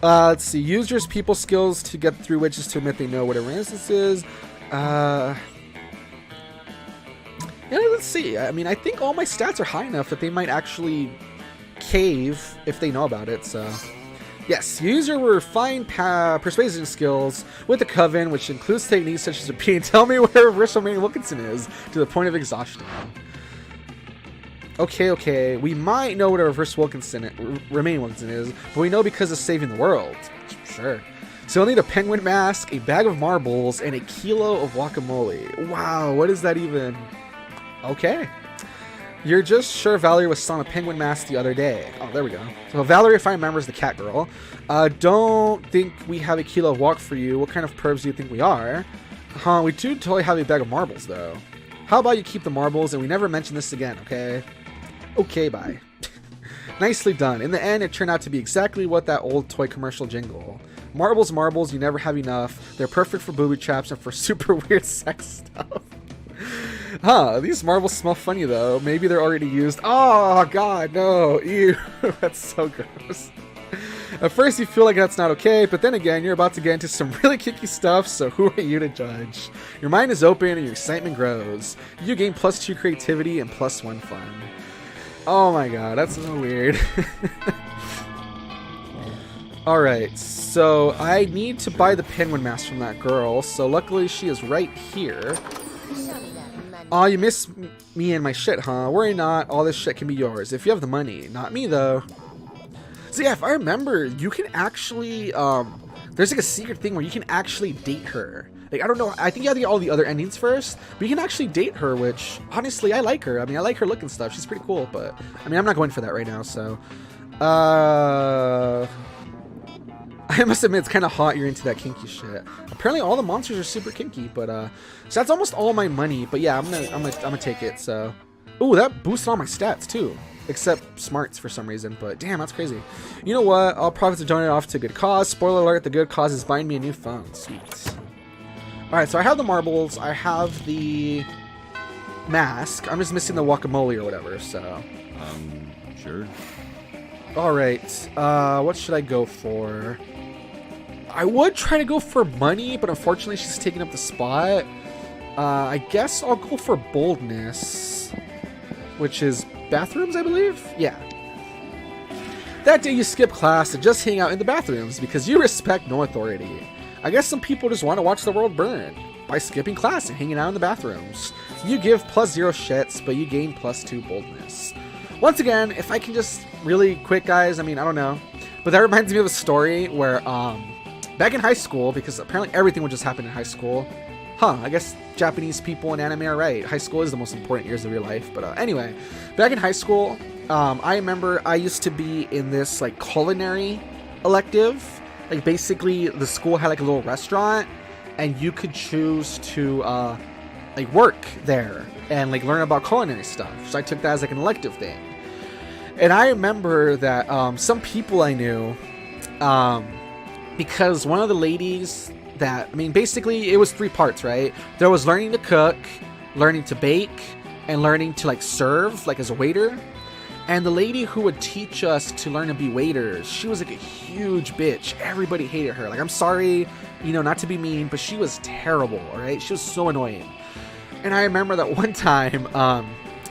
Let's see, use your people skills to get through witches to admit they know whatever instance is. Yeah, let's see. I mean, I think all my stats are high enough that they might actually cave if they know about it, so... Yes, use your refined persuasion skills with the Coven, which includes techniques such as repeating, tell me where Reverse Remain Wilkinson is, to the point of exhaustion. Okay, we might know what a Reverse Remain Wilkinson is, but we know because of saving the world. Sure. So you'll need a penguin mask, a bag of marbles, and a kilo of guacamole. Wow, what is that even? Okay. You're just sure Valerie was selling a penguin mask the other day. Oh, there we go. So Valerie, if I remember, is the cat girl. Don't think we have a kilo of walk for you. What kind of pervs do you think we are? We do totally have a bag of marbles, though. How about you keep the marbles and we never mention this again, okay? Okay, bye. Nicely done. In the end, it turned out to be exactly what that old toy commercial jingle. Marbles, marbles, you never have enough. They're perfect for booby traps and for super weird sex stuff. These marbles smell funny though. Maybe they're already used. Oh god, no. Ew. That's so gross. At first you feel like that's not okay, but then again, you're about to get into some really kicky stuff, so who are you to judge? Your mind is open and your excitement grows. You gain +2 creativity and +1 fun. Oh my god, that's so weird. Alright, so I need to buy the penguin mask from that girl, so luckily she is right here. Aw, you miss me and my shit, huh? Worry not, all this shit can be yours, if you have the money. Not me, though. So yeah, if I remember, you can actually, there's like a secret thing where you can actually date her. Like, I don't know, I think you have to get all the other endings first, but you can actually date her, which, honestly, I like her. I mean, I like her look and stuff, she's pretty cool, but, I mean, I'm not going for that right now, so. I must admit, it's kind of hot you're into that kinky shit. Apparently, all the monsters are super kinky, but so that's almost all my money. But yeah, I'm gonna take it. So, ooh, that boosted all my stats too, except smarts for some reason. But damn, that's crazy. You know what? All profits are donated off to a good cause. Spoiler alert: the good cause is buying me a new phone. Sweet. All right, so I have the marbles. I have the mask. I'm just missing the guacamole or whatever. So, Sure. all right. What should I go for? I would try to go for money, but unfortunately she's taking up the spot. I guess I'll go for boldness, which is bathrooms, I believe? Yeah. That day you skip class and just hang out in the bathrooms because you respect no authority. I guess some people just want to watch the world burn by skipping class and hanging out in the bathrooms. You give +0 shits, but you gain +2 boldness. Once again, if I can just really quick, guys, I mean, I don't know. But that reminds me of a story where, back in high school, because apparently everything would just happen in high school. I guess Japanese people in anime are right. High school is the most important years of your life. But anyway, back in high school, I remember I used to be in this like culinary elective. Like basically the school had like a little restaurant and you could choose to like work there and like learn about culinary stuff. So I took that as like an elective thing. And I remember that some people I knew, because one of the ladies that, I mean, basically it was 3 parts, right? There was learning to cook, learning to bake, and learning to like serve, like as a waiter. And the lady who would teach us to learn to be waiters, she was like a huge bitch. Everybody hated her. Like, I'm sorry, you know, not to be mean, but she was terrible, all right? She was so annoying. And I remember that one time,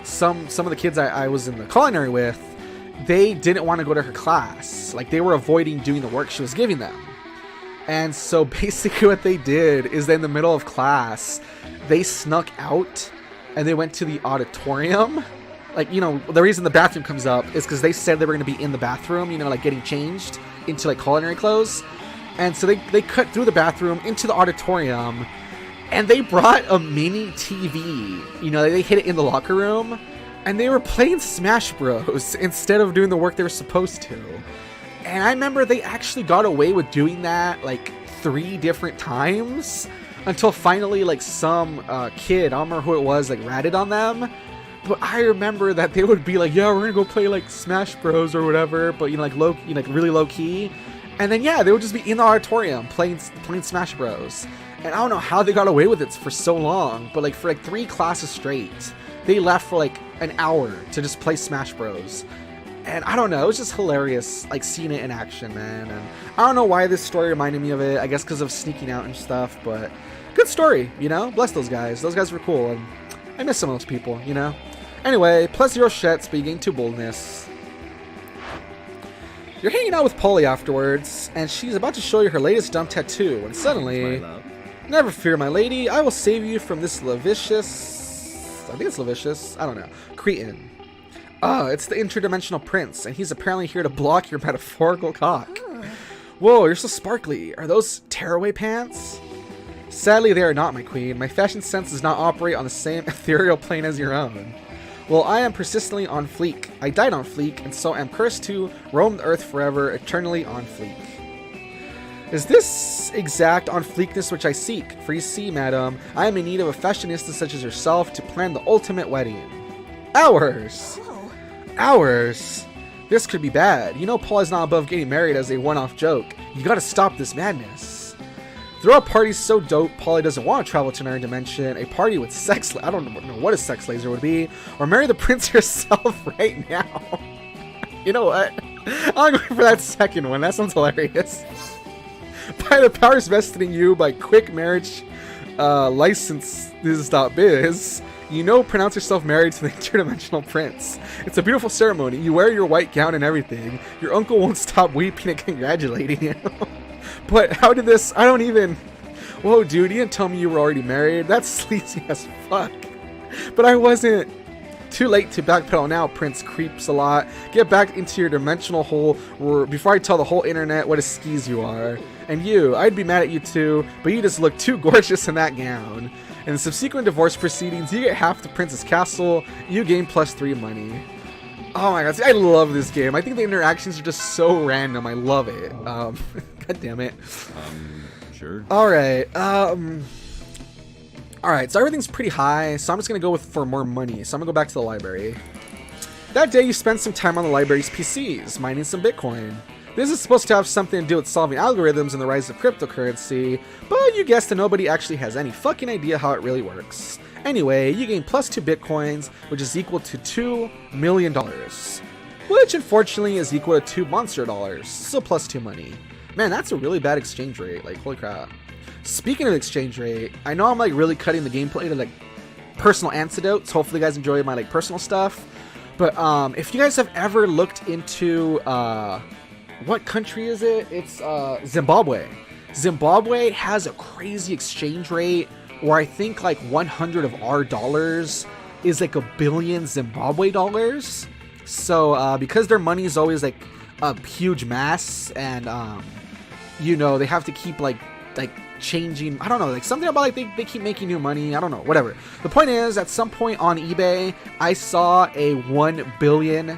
some of the kids I was in the culinary with, they didn't want to go to her class. Like, they were avoiding doing the work she was giving them. And so basically what they did is in the middle of class, they snuck out and they went to the auditorium. Like, you know, the reason the bathroom comes up is because they said they were going to be in the bathroom, you know, like getting changed into like culinary clothes. And so they cut through the bathroom into the auditorium and they brought a mini TV. You know, they hid it in the locker room. and they were playing Smash Bros instead of doing the work they were supposed to. And I remember they actually got away with doing that like 3 different times until finally like some kid, I don't remember who it was, like ratted on them. But I remember that they would be like, yeah, we're gonna go play like Smash Bros or whatever, but you know, like low, you know, like really low key. And then yeah, they would just be in the auditorium playing Smash Bros. And I don't know how they got away with it for so long, but like for like 3 classes straight, they left for like an hour to just play Smash Bros. And I don't know, it was just hilarious, like seeing it in action, man. And I don't know why this story reminded me of it. I guess because of sneaking out and stuff, but good story, you know. Bless those guys. Those guys were cool, and I miss some of those people, you know. Anyway, +0 shets, but you gain 2 boldness. You're hanging out with Polly afterwards, and she's about to show you her latest dumb tattoo, when suddenly, never fear, my lady, I will save you from this lascivious, I think it's lascivious, I don't know, cretin. It's the interdimensional prince, and he's apparently here to block your metaphorical cock. Whoa, you're so sparkly. Are those tearaway pants? Sadly, they are not, my queen. My fashion sense does not operate on the same ethereal plane as your own. Well, I am persistently on fleek. I died on fleek, and so am cursed to roam the earth forever, eternally on fleek. Is this exact on fleekness which I seek? For you see, madam, I am in need of a fashionista such as yourself to plan the ultimate wedding. Hours! Hours! This could be bad. You know Paul is not above getting married as a one-off joke. You gotta stop this madness. Throw a party so dope Polly doesn't want to travel to another dimension, a party with sex, I don't know what a sex laser would be, or marry the prince yourself right now. You know what? I'm going for that second one. That sounds hilarious. By the powers vested in you by quick marriage licenses.biz, you know, pronounce yourself married to the interdimensional prince. It's a beautiful ceremony. You wear your white gown and everything. Your uncle won't stop weeping and congratulating you. But how did this... I don't even... Whoa, dude, you didn't tell me you were already married. That's sleazy as fuck. But I wasn't. Too late to backpedal now, Prince creeps a lot. Get back into your dimensional hole before I tell the whole internet what a skis you are. And you, I'd be mad at you too, but you just look too gorgeous in that gown. In the subsequent divorce proceedings, you get half the prince's castle. You gain +3 money. Oh my god, I love this game. I think the interactions are just so random. I love it. God damn it. Sure. Alright, alright, so everything's pretty high, so I'm just gonna go for more money. So I'm gonna go back to the library. That day you spent some time on the library's PCs, mining some Bitcoin. This is supposed to have something to do with solving algorithms and the rise of cryptocurrency, but you guessed that nobody actually has any fucking idea how it really works. Anyway, you gain +2 Bitcoins, which is equal to $2 million. Which unfortunately is equal to 2 monster dollars, so +2 money. Man, that's a really bad exchange rate, like holy crap. Speaking of exchange rate, I know I'm like really cutting the gameplay to like personal anecdotes. Hopefully you guys enjoy my like personal stuff. But if you guys have ever looked into what country is it? It's Zimbabwe. Zimbabwe has a crazy exchange rate where I think like 100 of our dollars is like $1 billion Zimbabwe dollars. So because their money is always like a huge mass, and you know, they have to keep like changing, I don't know, like something about like they keep making new money, I don't know, whatever. The point is, at some point on eBay I saw a 1 billion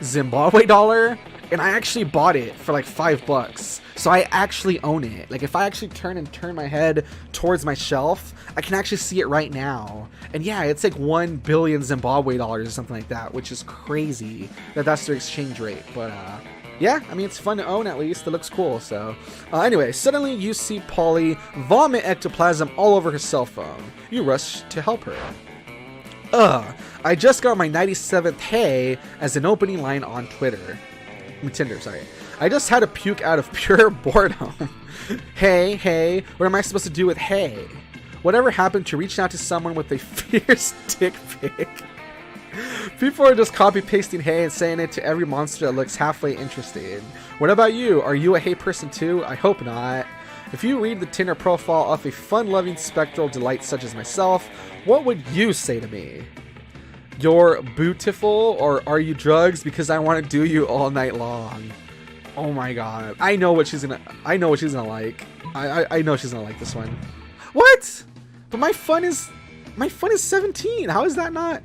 Zimbabwe dollar, and I actually bought it for like $5. So I actually own it. Like if I actually turn my head towards my shelf, I can actually see it right now. And yeah, it's like 1 billion Zimbabwe dollars or something like that, which is crazy that that's their exchange rate. But yeah, I mean, it's fun to own at least. It looks cool. So anyway, suddenly you see Polly vomit ectoplasm all over her cell phone. You rush to help her. I just got my 97th hey as an opening line on Tinder, sorry. I just had to puke out of pure boredom. Hey, what am I supposed to do with hey? Whatever happened to reaching out to someone with a fierce dick pic? People are just copy-pasting hey and saying it to every monster that looks halfway interested. What about you? Are you a hey person too? I hope not. If you read the Tinder profile of a fun-loving spectral delight such as myself, what would you say to me? You're beautiful, or are you drugs? Because I want to do you all night long. Oh my god. I know what she's gonna like. I know she's gonna like this one. What? But my fun is 17. How is that not?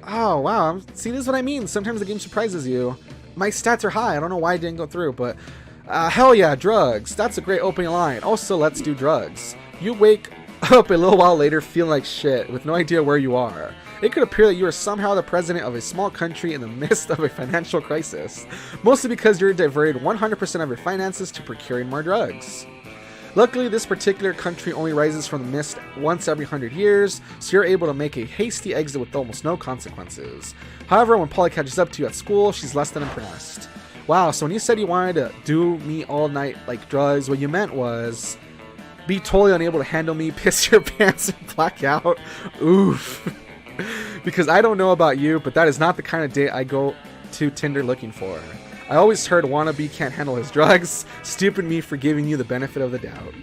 Oh, wow. See, this is what I mean. Sometimes the game surprises you. My stats are high. I don't know why I didn't go through, but... hell yeah, drugs. That's a great opening line. Also, let's do drugs. You wake up a little while later feeling like shit, with no idea where you are. It could appear that you are somehow the president of a small country in the midst of a financial crisis. Mostly because you're diverted 100% of your finances to procuring more drugs. Luckily, this particular country only rises from the mist once every 100 years, so you're able to make a hasty exit with almost no consequences. However, when Polly catches up to you at school, she's less than impressed. Wow, so when you said you wanted to do me all night like drugs, what you meant was be totally unable to handle me, piss your pants, and black out. Oof. Because I don't know about you, but that is not the kind of date I go to Tinder looking for. I always heard Wannabe can't handle his drugs. Stupid me for giving you the benefit of the doubt.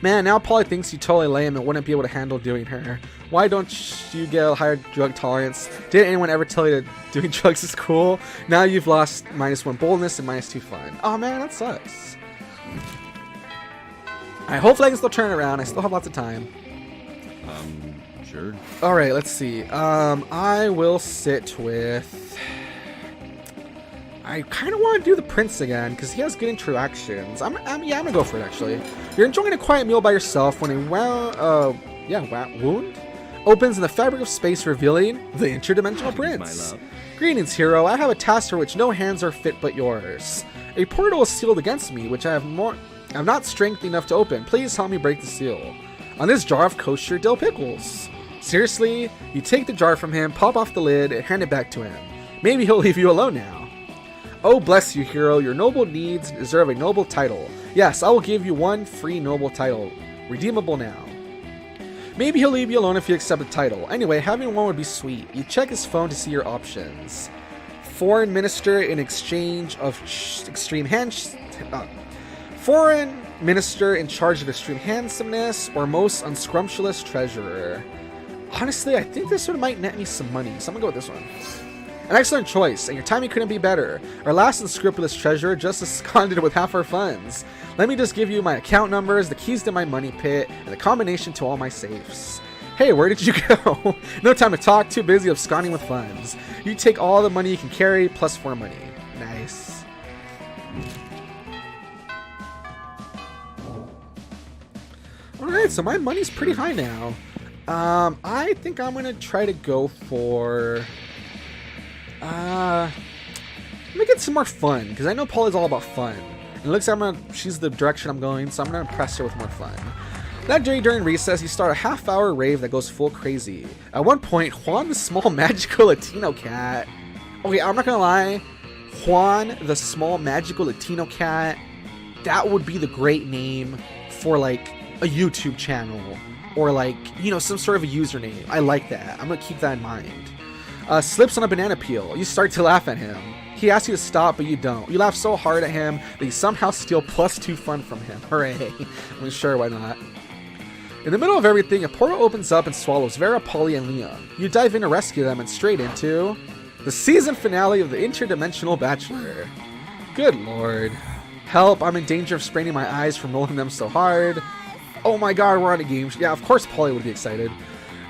Man, now Polly thinks you totally lame and wouldn't be able to handle doing her. Why don't you get a higher drug tolerance? Did anyone ever tell you that doing drugs is cool? Now you've lost -1 boldness and -2 fun. Oh man, that sucks. Hopefully I can still turn it around. I still have lots of time. Sure. Alright, let's see. I will sit with... I kind of want to do the prince again, because he has good interactions. I'm gonna go for it, actually. You're enjoying a quiet meal by yourself when a wound opens in the fabric of space, revealing the interdimensional prince. Greetings, hero. I have a task for which no hands are fit but yours. A portal is sealed against me, which I have not strength enough to open. Please help me break the seal. On this jar of kosher dill pickles. Seriously? You take the jar from him, pop off the lid, and hand it back to him. Maybe he'll leave you alone now. Oh, bless you, hero. Your noble needs deserve a noble title. Yes, I will give you one free noble title. Redeemable now. Maybe he'll leave you alone if you accept the title. Anyway, having one would be sweet. You check his phone to see your options. Foreign minister in exchange of foreign minister in charge of extreme handsomeness, or most unscrumptious treasurer. Honestly, I think this one might net me some money, so I'm gonna go with this one. An excellent choice, and your timing couldn't be better. Our last unscrupulous treasurer just absconded with half our funds. Let me just give you my account numbers, the keys to my money pit, and the combination to all my safes. Hey, where did you go? No time to talk, too busy absconding with funds. You take all the money you can carry, plus 4 money. Nice. Alright, so my money's pretty high now. I think I'm gonna try to go for... let me get some more fun, because I know Polly's all about fun. And it looks like she's the direction I'm going, so I'm going to impress her with more fun. That day during recess, you start a half-hour rave that goes full crazy. At one point, Juan the small magical Latino cat... Okay, I'm not going to lie. Juan the small magical Latino cat, that would be the great name for, like, a YouTube channel. Or, like, you know, some sort of a username. I like that. I'm going to keep that in mind. Slips on a banana peel. You start to laugh at him. He asks you to stop, but you don't. You laugh so hard at him that you somehow steal +2 fun from him. Hooray. I mean, sure, why not? In the middle of everything, a portal opens up and swallows Vera, Polly, and Liam. You dive in to rescue them and straight into the season finale of The Interdimensional Bachelor. Good lord. Help, I'm in danger of spraining my eyes from rolling them so hard. Oh my god, we're on a game. Yeah, of course Polly would be excited.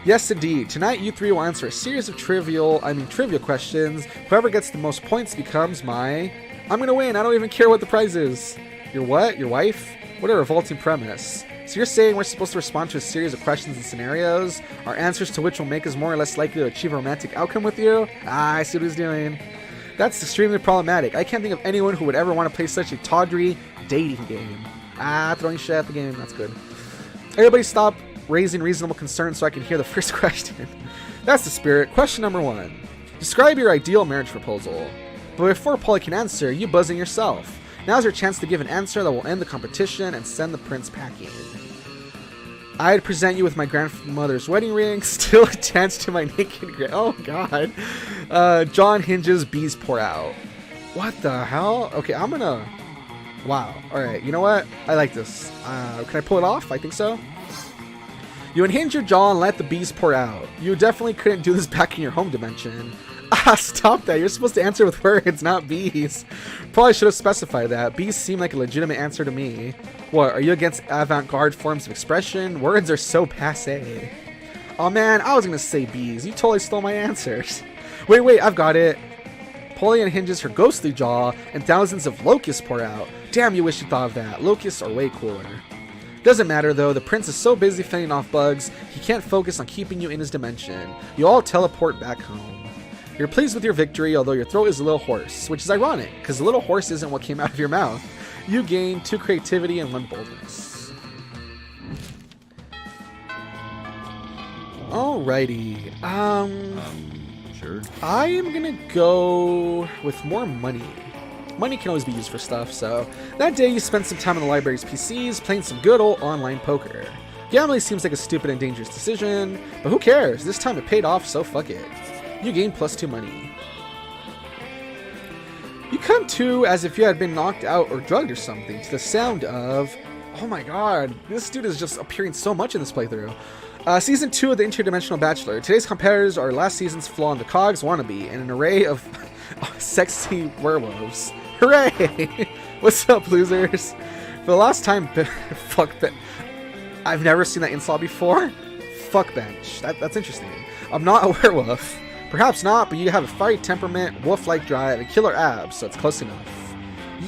Yes, indeed. Tonight, you three will answer a series of trivia questions. Whoever gets the most points becomes my... I'm gonna win. I don't even care what the prize is. Your what? Your wife? What a revolting premise. So you're saying we're supposed to respond to a series of questions and scenarios, our answers to which will make us more or less likely to achieve a romantic outcome with you? Ah, I see what he's doing. That's extremely problematic. I can't think of anyone who would ever want to play such a tawdry dating game. Ah, throwing shit at the game. That's good. Everybody stop raising reasonable concerns so I can hear the first question. That's the spirit. Question number 1. Describe your ideal marriage proposal. But before Polly can answer, you buzz in yourself. Now's your chance to give an answer that will end the competition and send the prince packing. I'd present you with my grandmother's wedding ring, still attached to my naked oh god. Jaw hinges, bees pour out. What the hell? Okay, I'm gonna... Wow. Alright, you know what? I like this. Can I pull it off? I think so. You unhinge your jaw and let the bees pour out. You definitely couldn't do this back in your home dimension. Ah, stop that. You're supposed to answer with words, not bees. Probably should have specified that. Bees seem like a legitimate answer to me. What, are you against avant-garde forms of expression? Words are so passé. Oh man, I was gonna say bees. You totally stole my answers. Wait, I've got it. Polly unhinges her ghostly jaw, and thousands of locusts pour out. Damn, you wish you thought of that. Locusts are way cooler. Doesn't matter though, the prince is so busy fending off bugs, he can't focus on keeping you in his dimension. You all teleport back home. You're pleased with your victory, although your throat is a little hoarse, which is ironic, because the little horse isn't what came out of your mouth. You gain 2 creativity and 1 boldness. Alrighty, Sure. I am gonna go with more money. Money can always be used for stuff, so that day you spent some time on the library's PCs playing some good old online poker. Gambling seems like a stupid and dangerous decision, but who cares? This time it paid off, so fuck it. You gain +2 money. You come to as if you had been knocked out or drugged or something to the sound of... Oh my god, this dude is just appearing so much in this playthrough. Season 2 of the Interdimensional Bachelor. Today's competitors are last season's Flaw in the Cogs Wannabe and an array of sexy werewolves. Hooray! What's up, losers? For the last time, fuck that. I've never seen that insult before. Fuck bench. That's interesting. I'm not a werewolf. Perhaps not, but you have a fiery temperament, wolf-like drive, and killer abs, so it's close enough.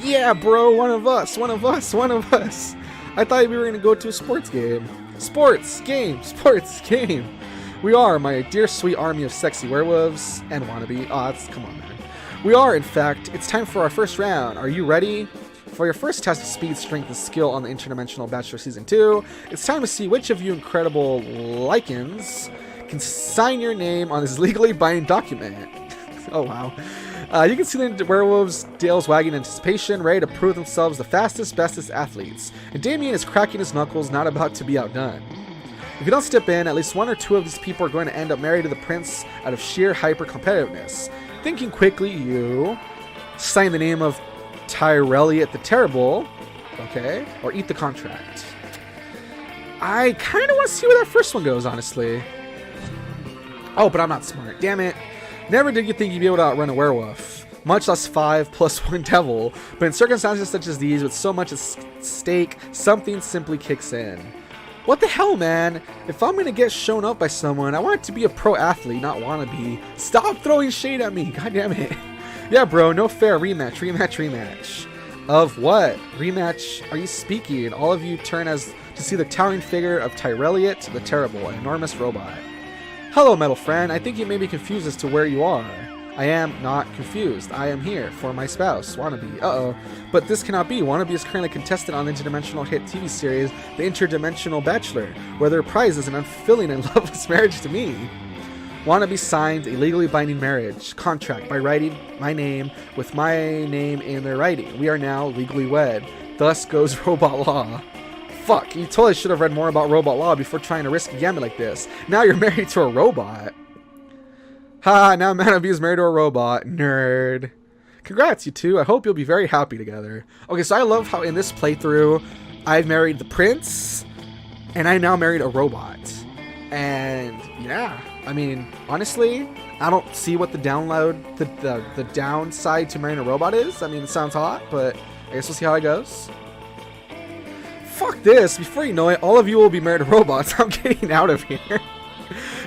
Yeah, bro, one of us. I thought we were gonna go to a sports game. Sports game. We are, my dear sweet army of sexy werewolves and wannabe. Come on, man. We are, in fact. It's time for our first round. Are you ready? For your first test of speed, strength, and skill on the Interdimensional Bachelor Season 2, it's time to see which of you incredible lichens can sign your name on this legally binding document. Oh, wow. You can see the werewolves' tails wagging in anticipation, ready to prove themselves the fastest, bestest athletes. And Damien is cracking his knuckles, not about to be outdone. If you don't step in, at least 1 or 2 of these people are going to end up married to the prince out of sheer hyper-competitiveness. Thinking quickly, you sign the name of Tyrelliot the Terrible, okay, or eat the contract. I kind of want to see where that first one goes, honestly. Oh, but I'm not smart. Damn it. Never did you think you'd be able to outrun a werewolf, much less 5 + 1 devil, but in circumstances such as these, with so much at stake, something simply kicks in. What the hell, man? If I'm gonna get shown up by someone, I want it to be a pro athlete, not wannabe. Stop throwing shade at me, god damn it. Yeah, bro, no fair. Rematch. Of what? Rematch? Are you speaking? All of you turn as to see the towering figure of Tyrelliot the Terrible, an enormous robot. Hello, metal friend. I think you may be confused as to where you are. I am not confused. I am here for my spouse, Wannabe. Uh-oh. But this cannot be. Wannabe is currently contestant on the interdimensional hit TV series, The Interdimensional Bachelor, where their prize is an unfulfilling and loveless marriage to me. Wannabe signed a legally binding marriage contract by writing my name with my name in their writing. We are now legally wed. Thus goes robot law. Fuck, you totally should have read more about robot law before trying to risk a gambit like this. Now you're married to a robot. Ha, now Wannabe is married to a robot. Nerd. Congrats, you two. I hope you'll be very happy together. Okay, so I love how in this playthrough, I've married the prince, and I now married a robot. And yeah, I mean, honestly, I don't see what the the downside to marrying a robot is. I mean, it sounds hot, but I guess we'll see how it goes. Fuck this. Before you know it, all of you will be married to robots. I'm getting out of here.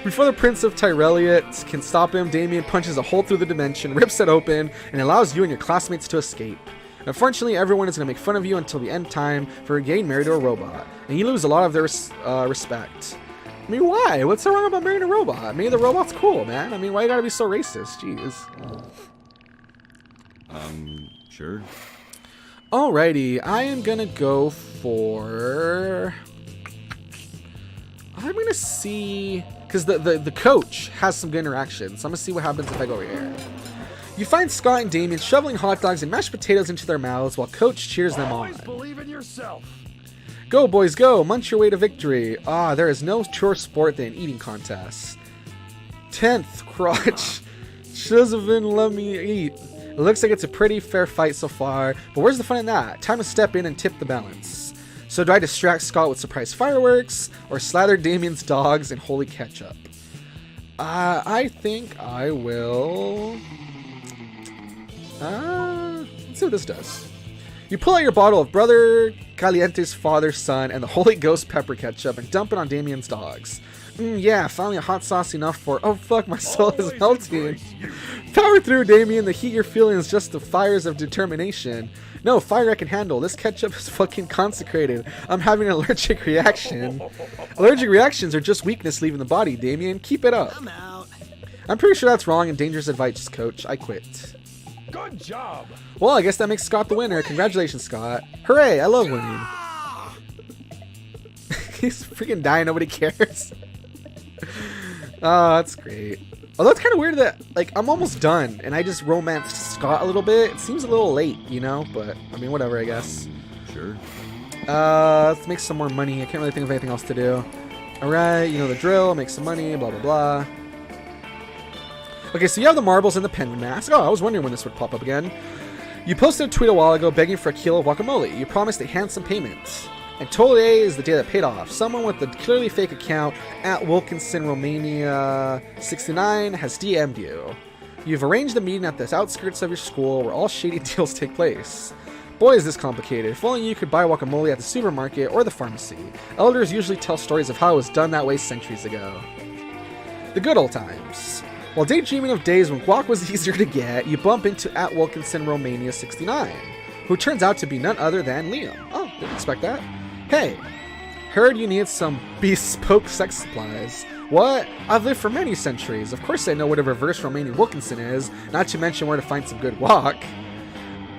Before the Prince of Tyrelliot can stop him, Damien punches a hole through the dimension, rips it open, and allows you and your classmates to escape. Unfortunately, everyone is going to make fun of you until the end time for getting married to a robot, and you lose a lot of their respect. I mean, why? What's so wrong about marrying a robot? Maybe the robot's cool, man. I mean, why you gotta be so racist? Jeez. Sure. Alrighty, I am gonna go for... I'm gonna see... Because the coach has some good interactions, so I'm gonna see what happens if I go over here. You find Scott and Damien shoveling hot dogs and mashed potatoes into their mouths while Coach cheers them on. Believe in yourself. Go, boys, go! Munch your way to victory. Ah, there is no truer sport than an eating contest. 10th, crotch. Shouldn't let me eat. It looks like it's a pretty fair fight so far, but where's the fun in that? Time to step in and tip the balance. So do I distract Scott with surprise fireworks, or slather Damien's dogs in holy ketchup? I think I will... let's see what this does. You pull out your bottle of Brother Caliente's Father, Son, and the Holy Ghost pepper ketchup and dump it on Damien's dogs. Yeah, finally a hot sauce enough for... Oh, fuck, my soul is melting. Power through, Damien. The heat you're feeling is just the fires of determination. No, fire I can handle. This ketchup is fucking consecrated. I'm having an allergic reaction. Allergic reactions are just weakness leaving the body, Damien. Keep it up. I'm out. I'm pretty sure that's wrong and dangerous advice, Coach. I quit. Good job. Well, I guess that makes Scott the winner. Congratulations, Scott. Hooray, I love winning. He's freaking dying. Nobody cares. Oh, that's great. Although it's kind of weird that, like, I'm almost done, and I just romanced Scott a little bit. It seems a little late, you know? But, I mean, whatever, I guess. Sure. Let's make some more money. I can't really think of anything else to do. Alright, you know the drill. Make some money, blah, blah, blah. Okay, so you have the marbles and the penguin mask. Oh, I was wondering when this would pop up again. You posted a tweet a while ago begging for a kilo of guacamole. You promised a handsome payment. And today is the day that paid off. Someone with a clearly fake account at Wilkinson Romania 69 has DM'd you. You've arranged a meeting at the outskirts of your school where all shady deals take place. Boy, is this complicated. If only you could buy guacamole at the supermarket or the pharmacy. Elders usually tell stories of how it was done that way centuries ago. The good old times. While daydreaming of days when guac was easier to get, you bump into at Wilkinson Romania 69, who turns out to be none other than Liam. Oh, didn't expect that. Hey, heard you need some bespoke sex supplies. What? I've lived for many centuries. Of course I know what a reverse Romanian Wilkinson is, not to mention where to find some good guac.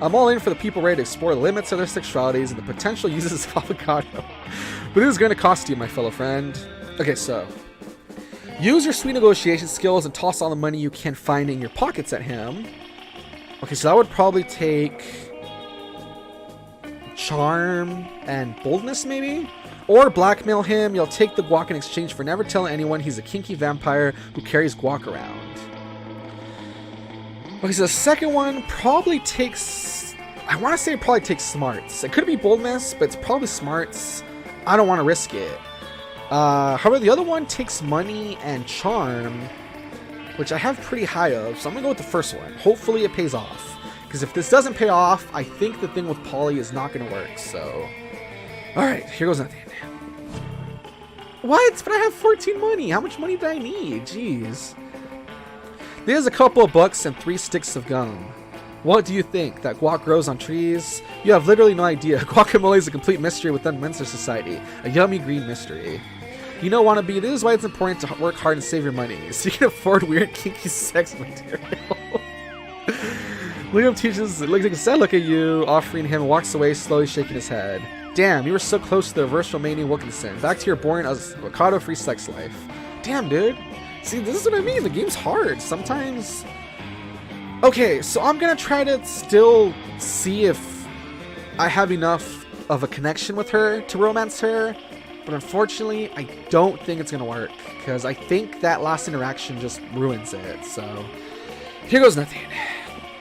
I'm all in for the people ready to explore the limits of their sexualities and the potential uses of avocado. But this is going to cost you, my fellow friend. Okay, so... use your sweet negotiation skills and toss all the money you can find in your pockets at him. Okay, so that would probably take... charm and boldness, maybe? Or blackmail him. You'll take the guac in exchange for never telling anyone he's a kinky vampire who carries guac around. Okay, so the second one probably takes... I want to say it probably takes smarts. It could be boldness, but it's probably smarts. I don't want to risk it. However, the other one takes money and charm, which I have pretty high of, so I'm going to go with the first one. Hopefully it pays off. Because if this doesn't pay off, I think the thing with Polly is not going to work, so... Alright, here goes nothing. What? But I have 14 money. How much money do I need? Jeez. There's a couple of bucks and 3 sticks of gum. What do you think? That guac grows on trees? You have literally no idea. Guacamole is a complete mystery within Monster Society. A yummy green mystery. You know, Wannabe, this is why it's important to work hard and save your money, so you can afford weird kinky sex material. Liam teaches, looks like a sad look at you, offering him, walks away, slowly shaking his head. Damn, you were so close to the reverse Romanian Wilkinson. Back to your boring avocado-free sex life. Damn, dude. See, this is what I mean. The game's hard. Sometimes... Okay, so I'm gonna try to still see if I have enough of a connection with her to romance her, but unfortunately, I don't think it's gonna work, because I think that last interaction just ruins it, so... Here goes nothing.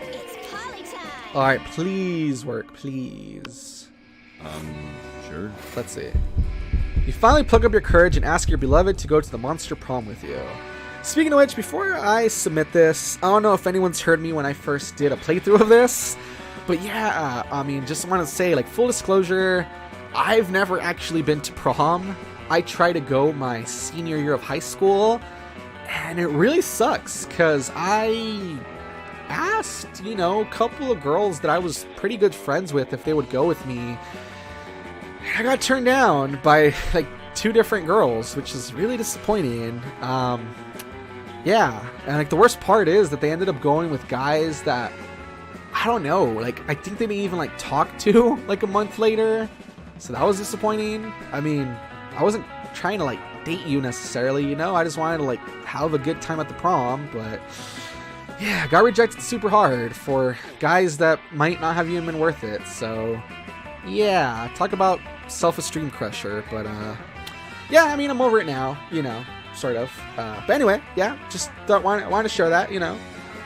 It's Polly time. Alright, please work, please. Sure. Let's see. You finally plug up your courage and ask your beloved to go to the Monster Prom with you. Speaking of which, before I submit this, I don't know if anyone's heard me when I first did a playthrough of this, but yeah, I mean, just want to say, like, full disclosure, I've never actually been to prom. I tried to go my senior year of high school, and it really sucks, because I asked, you know, a couple of girls that I was pretty good friends with if they would go with me. I got turned down by, like, 2 different girls, which is really disappointing. Yeah, and, like, the worst part is that they ended up going with guys that, I don't know, like, I think they didn't even, like, talk to, like, a month later, so that was disappointing. I mean, I wasn't trying to, like, date you necessarily, you know, I just wanted to, like, have a good time at the prom, but, yeah, got rejected super hard for guys that might not have even been worth it, so, yeah, talk about self-esteem crusher, but, yeah, I mean, I'm over it now, you know, sort of, but anyway, yeah, just want to share that, you know,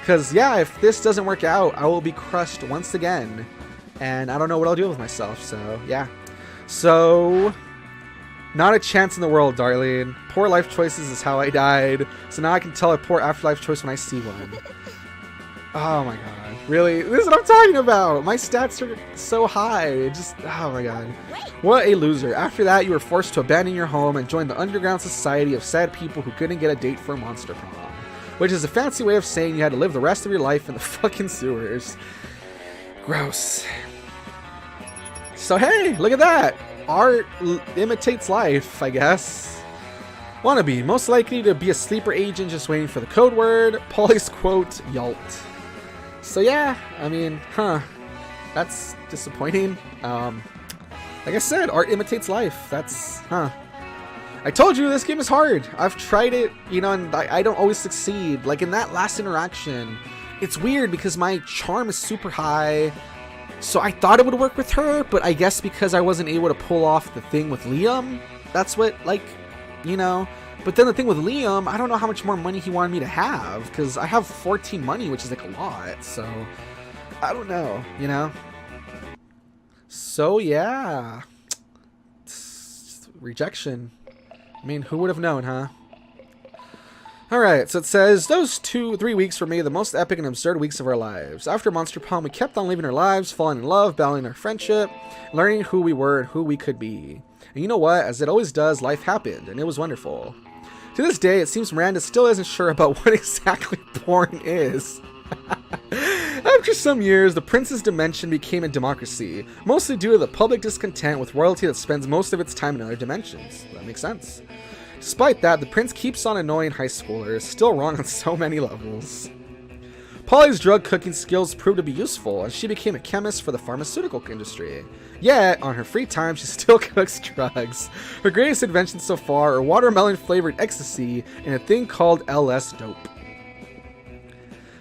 because, yeah, if this doesn't work out, I will be crushed once again, and I don't know what I'll do with myself, so, yeah, so, not a chance in the world, darling. Poor life choices is how I died, so now I can tell a poor afterlife choice when I see one. Oh my god. Really? This is what I'm talking about. My stats are so high. It just, oh my god. What a loser. After that, you were forced to abandon your home and join the underground society of sad people who couldn't get a date for a Monster Prom. Which is a fancy way of saying you had to live the rest of your life in the fucking sewers. Gross. So hey, look at that. Art imitates life, I guess. Wannabe, most likely to be a sleeper agent just waiting for the code word. Polly's quote, Yalt. So yeah, I mean, that's disappointing. Like I said, art imitates life. That's, I told you this game is hard. I've tried it, you know, and I don't always succeed. Like in that last interaction, it's weird because my charm is super high. So I thought it would work with her, but I guess because I wasn't able to pull off the thing with Liam, that's what, like, you know. But then the thing with Liam, I don't know how much more money he wanted me to have, because I have 14 money, which is like a lot, so I don't know, you know. So yeah, rejection. I mean, who would have known, huh? Alright, so it says, those 3 weeks were maybe the most epic and absurd weeks of our lives. After Monster Prom, we kept on living our lives, falling in love, battling our friendship, learning who we were and who we could be. And you know what? As it always does, life happened, and it was wonderful. To this day, it seems Miranda still isn't sure about what exactly porn is. After some years, the Prince's dimension became a democracy, mostly due to the public discontent with royalty that spends most of its time in other dimensions. That makes sense. Despite that, the Prince keeps on annoying high schoolers, still wrong on so many levels. Polly's drug cooking skills proved to be useful, and she became a chemist for the pharmaceutical industry. Yet, on her free time, she still cooks drugs. Her greatest inventions so far are watermelon-flavored ecstasy and a thing called LS dope.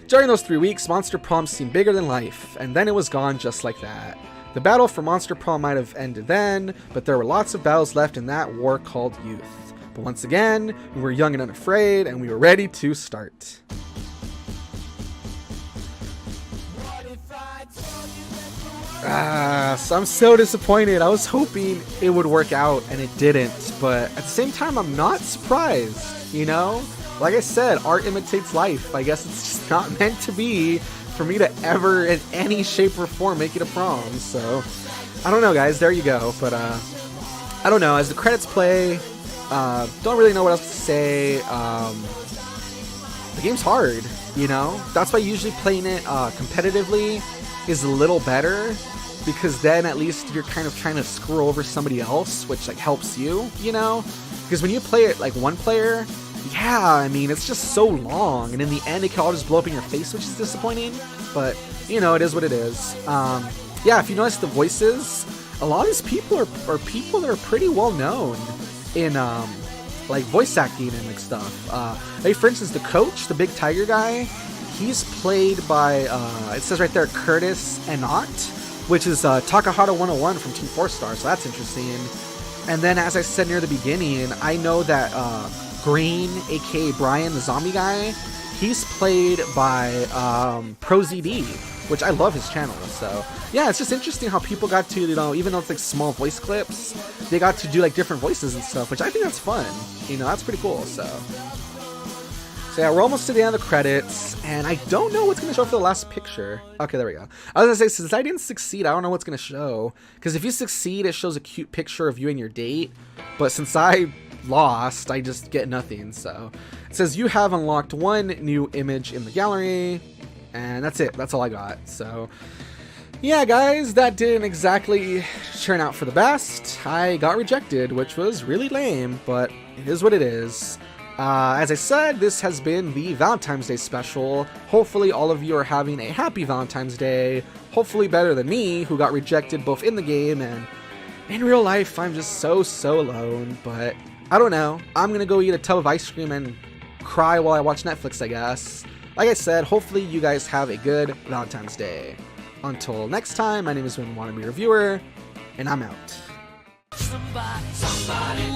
During those 3 weeks, Monster Prom seemed bigger than life, and then it was gone just like that. The battle for Monster Prom might have ended then, but there were lots of battles left in that war called youth. But once again, we were young and unafraid, and we were ready to start. So I'm so disappointed. I was hoping it would work out, and it didn't. But at the same time, I'm not surprised, you know? Like I said, art imitates life. I guess it's just not meant to be for me to ever, in any shape or form, make it a prom. So, I don't know, guys. There you go. But, I don't know. As the credits play... don't really know what else to say. The game's hard, you know? That's why usually playing it competitively is a little better, because then at least you're kind of trying to screw over somebody else, which like helps you, you know? Because when you play it like one player, yeah, I mean, it's just so long, and in the end it can all just blow up in your face, which is disappointing, but, you know, it is what it is. Yeah, if you notice the voices, a lot of these people are people that are pretty well known in like voice acting and like stuff. Like for instance, the coach, the big tiger guy, he's played by it says right there Curtis Anot, which is Takahata 101 from Team 4 Star, so that's interesting. And then as I said near the beginning, I know that Green, aka Brian the zombie guy, he's played by ProZD, which I love his channel. So yeah, it's just interesting how people got to, you know, even though it's like small voice clips, they got to do like different voices and stuff, which I think that's fun. You know, that's pretty cool. So yeah, we're almost to the end of the credits, and I don't know what's going to show for the last picture. Okay, there we go. I was going to say, since I didn't succeed, I don't know what's going to show. Because if you succeed, it shows a cute picture of you and your date. But since I lost, I just get nothing. So it says you have unlocked one new image in the gallery, and that's it. That's all I got. So yeah, guys, that didn't exactly turn out for the best. I got rejected, which was really lame, but it is what it is. As I said, this has been the Valentine's Day special. Hopefully all of you are having a happy Valentine's Day. Hopefully better than me, who got rejected both in the game and in real life. I'm just so alone, but I don't know. I'm gonna go eat a tub of ice cream and cry while I watch Netflix, I guess. Like I said, hopefully you guys have a good Valentine's Day. Until next time, my name is Wannabe Reviewer, and I'm out. Somebody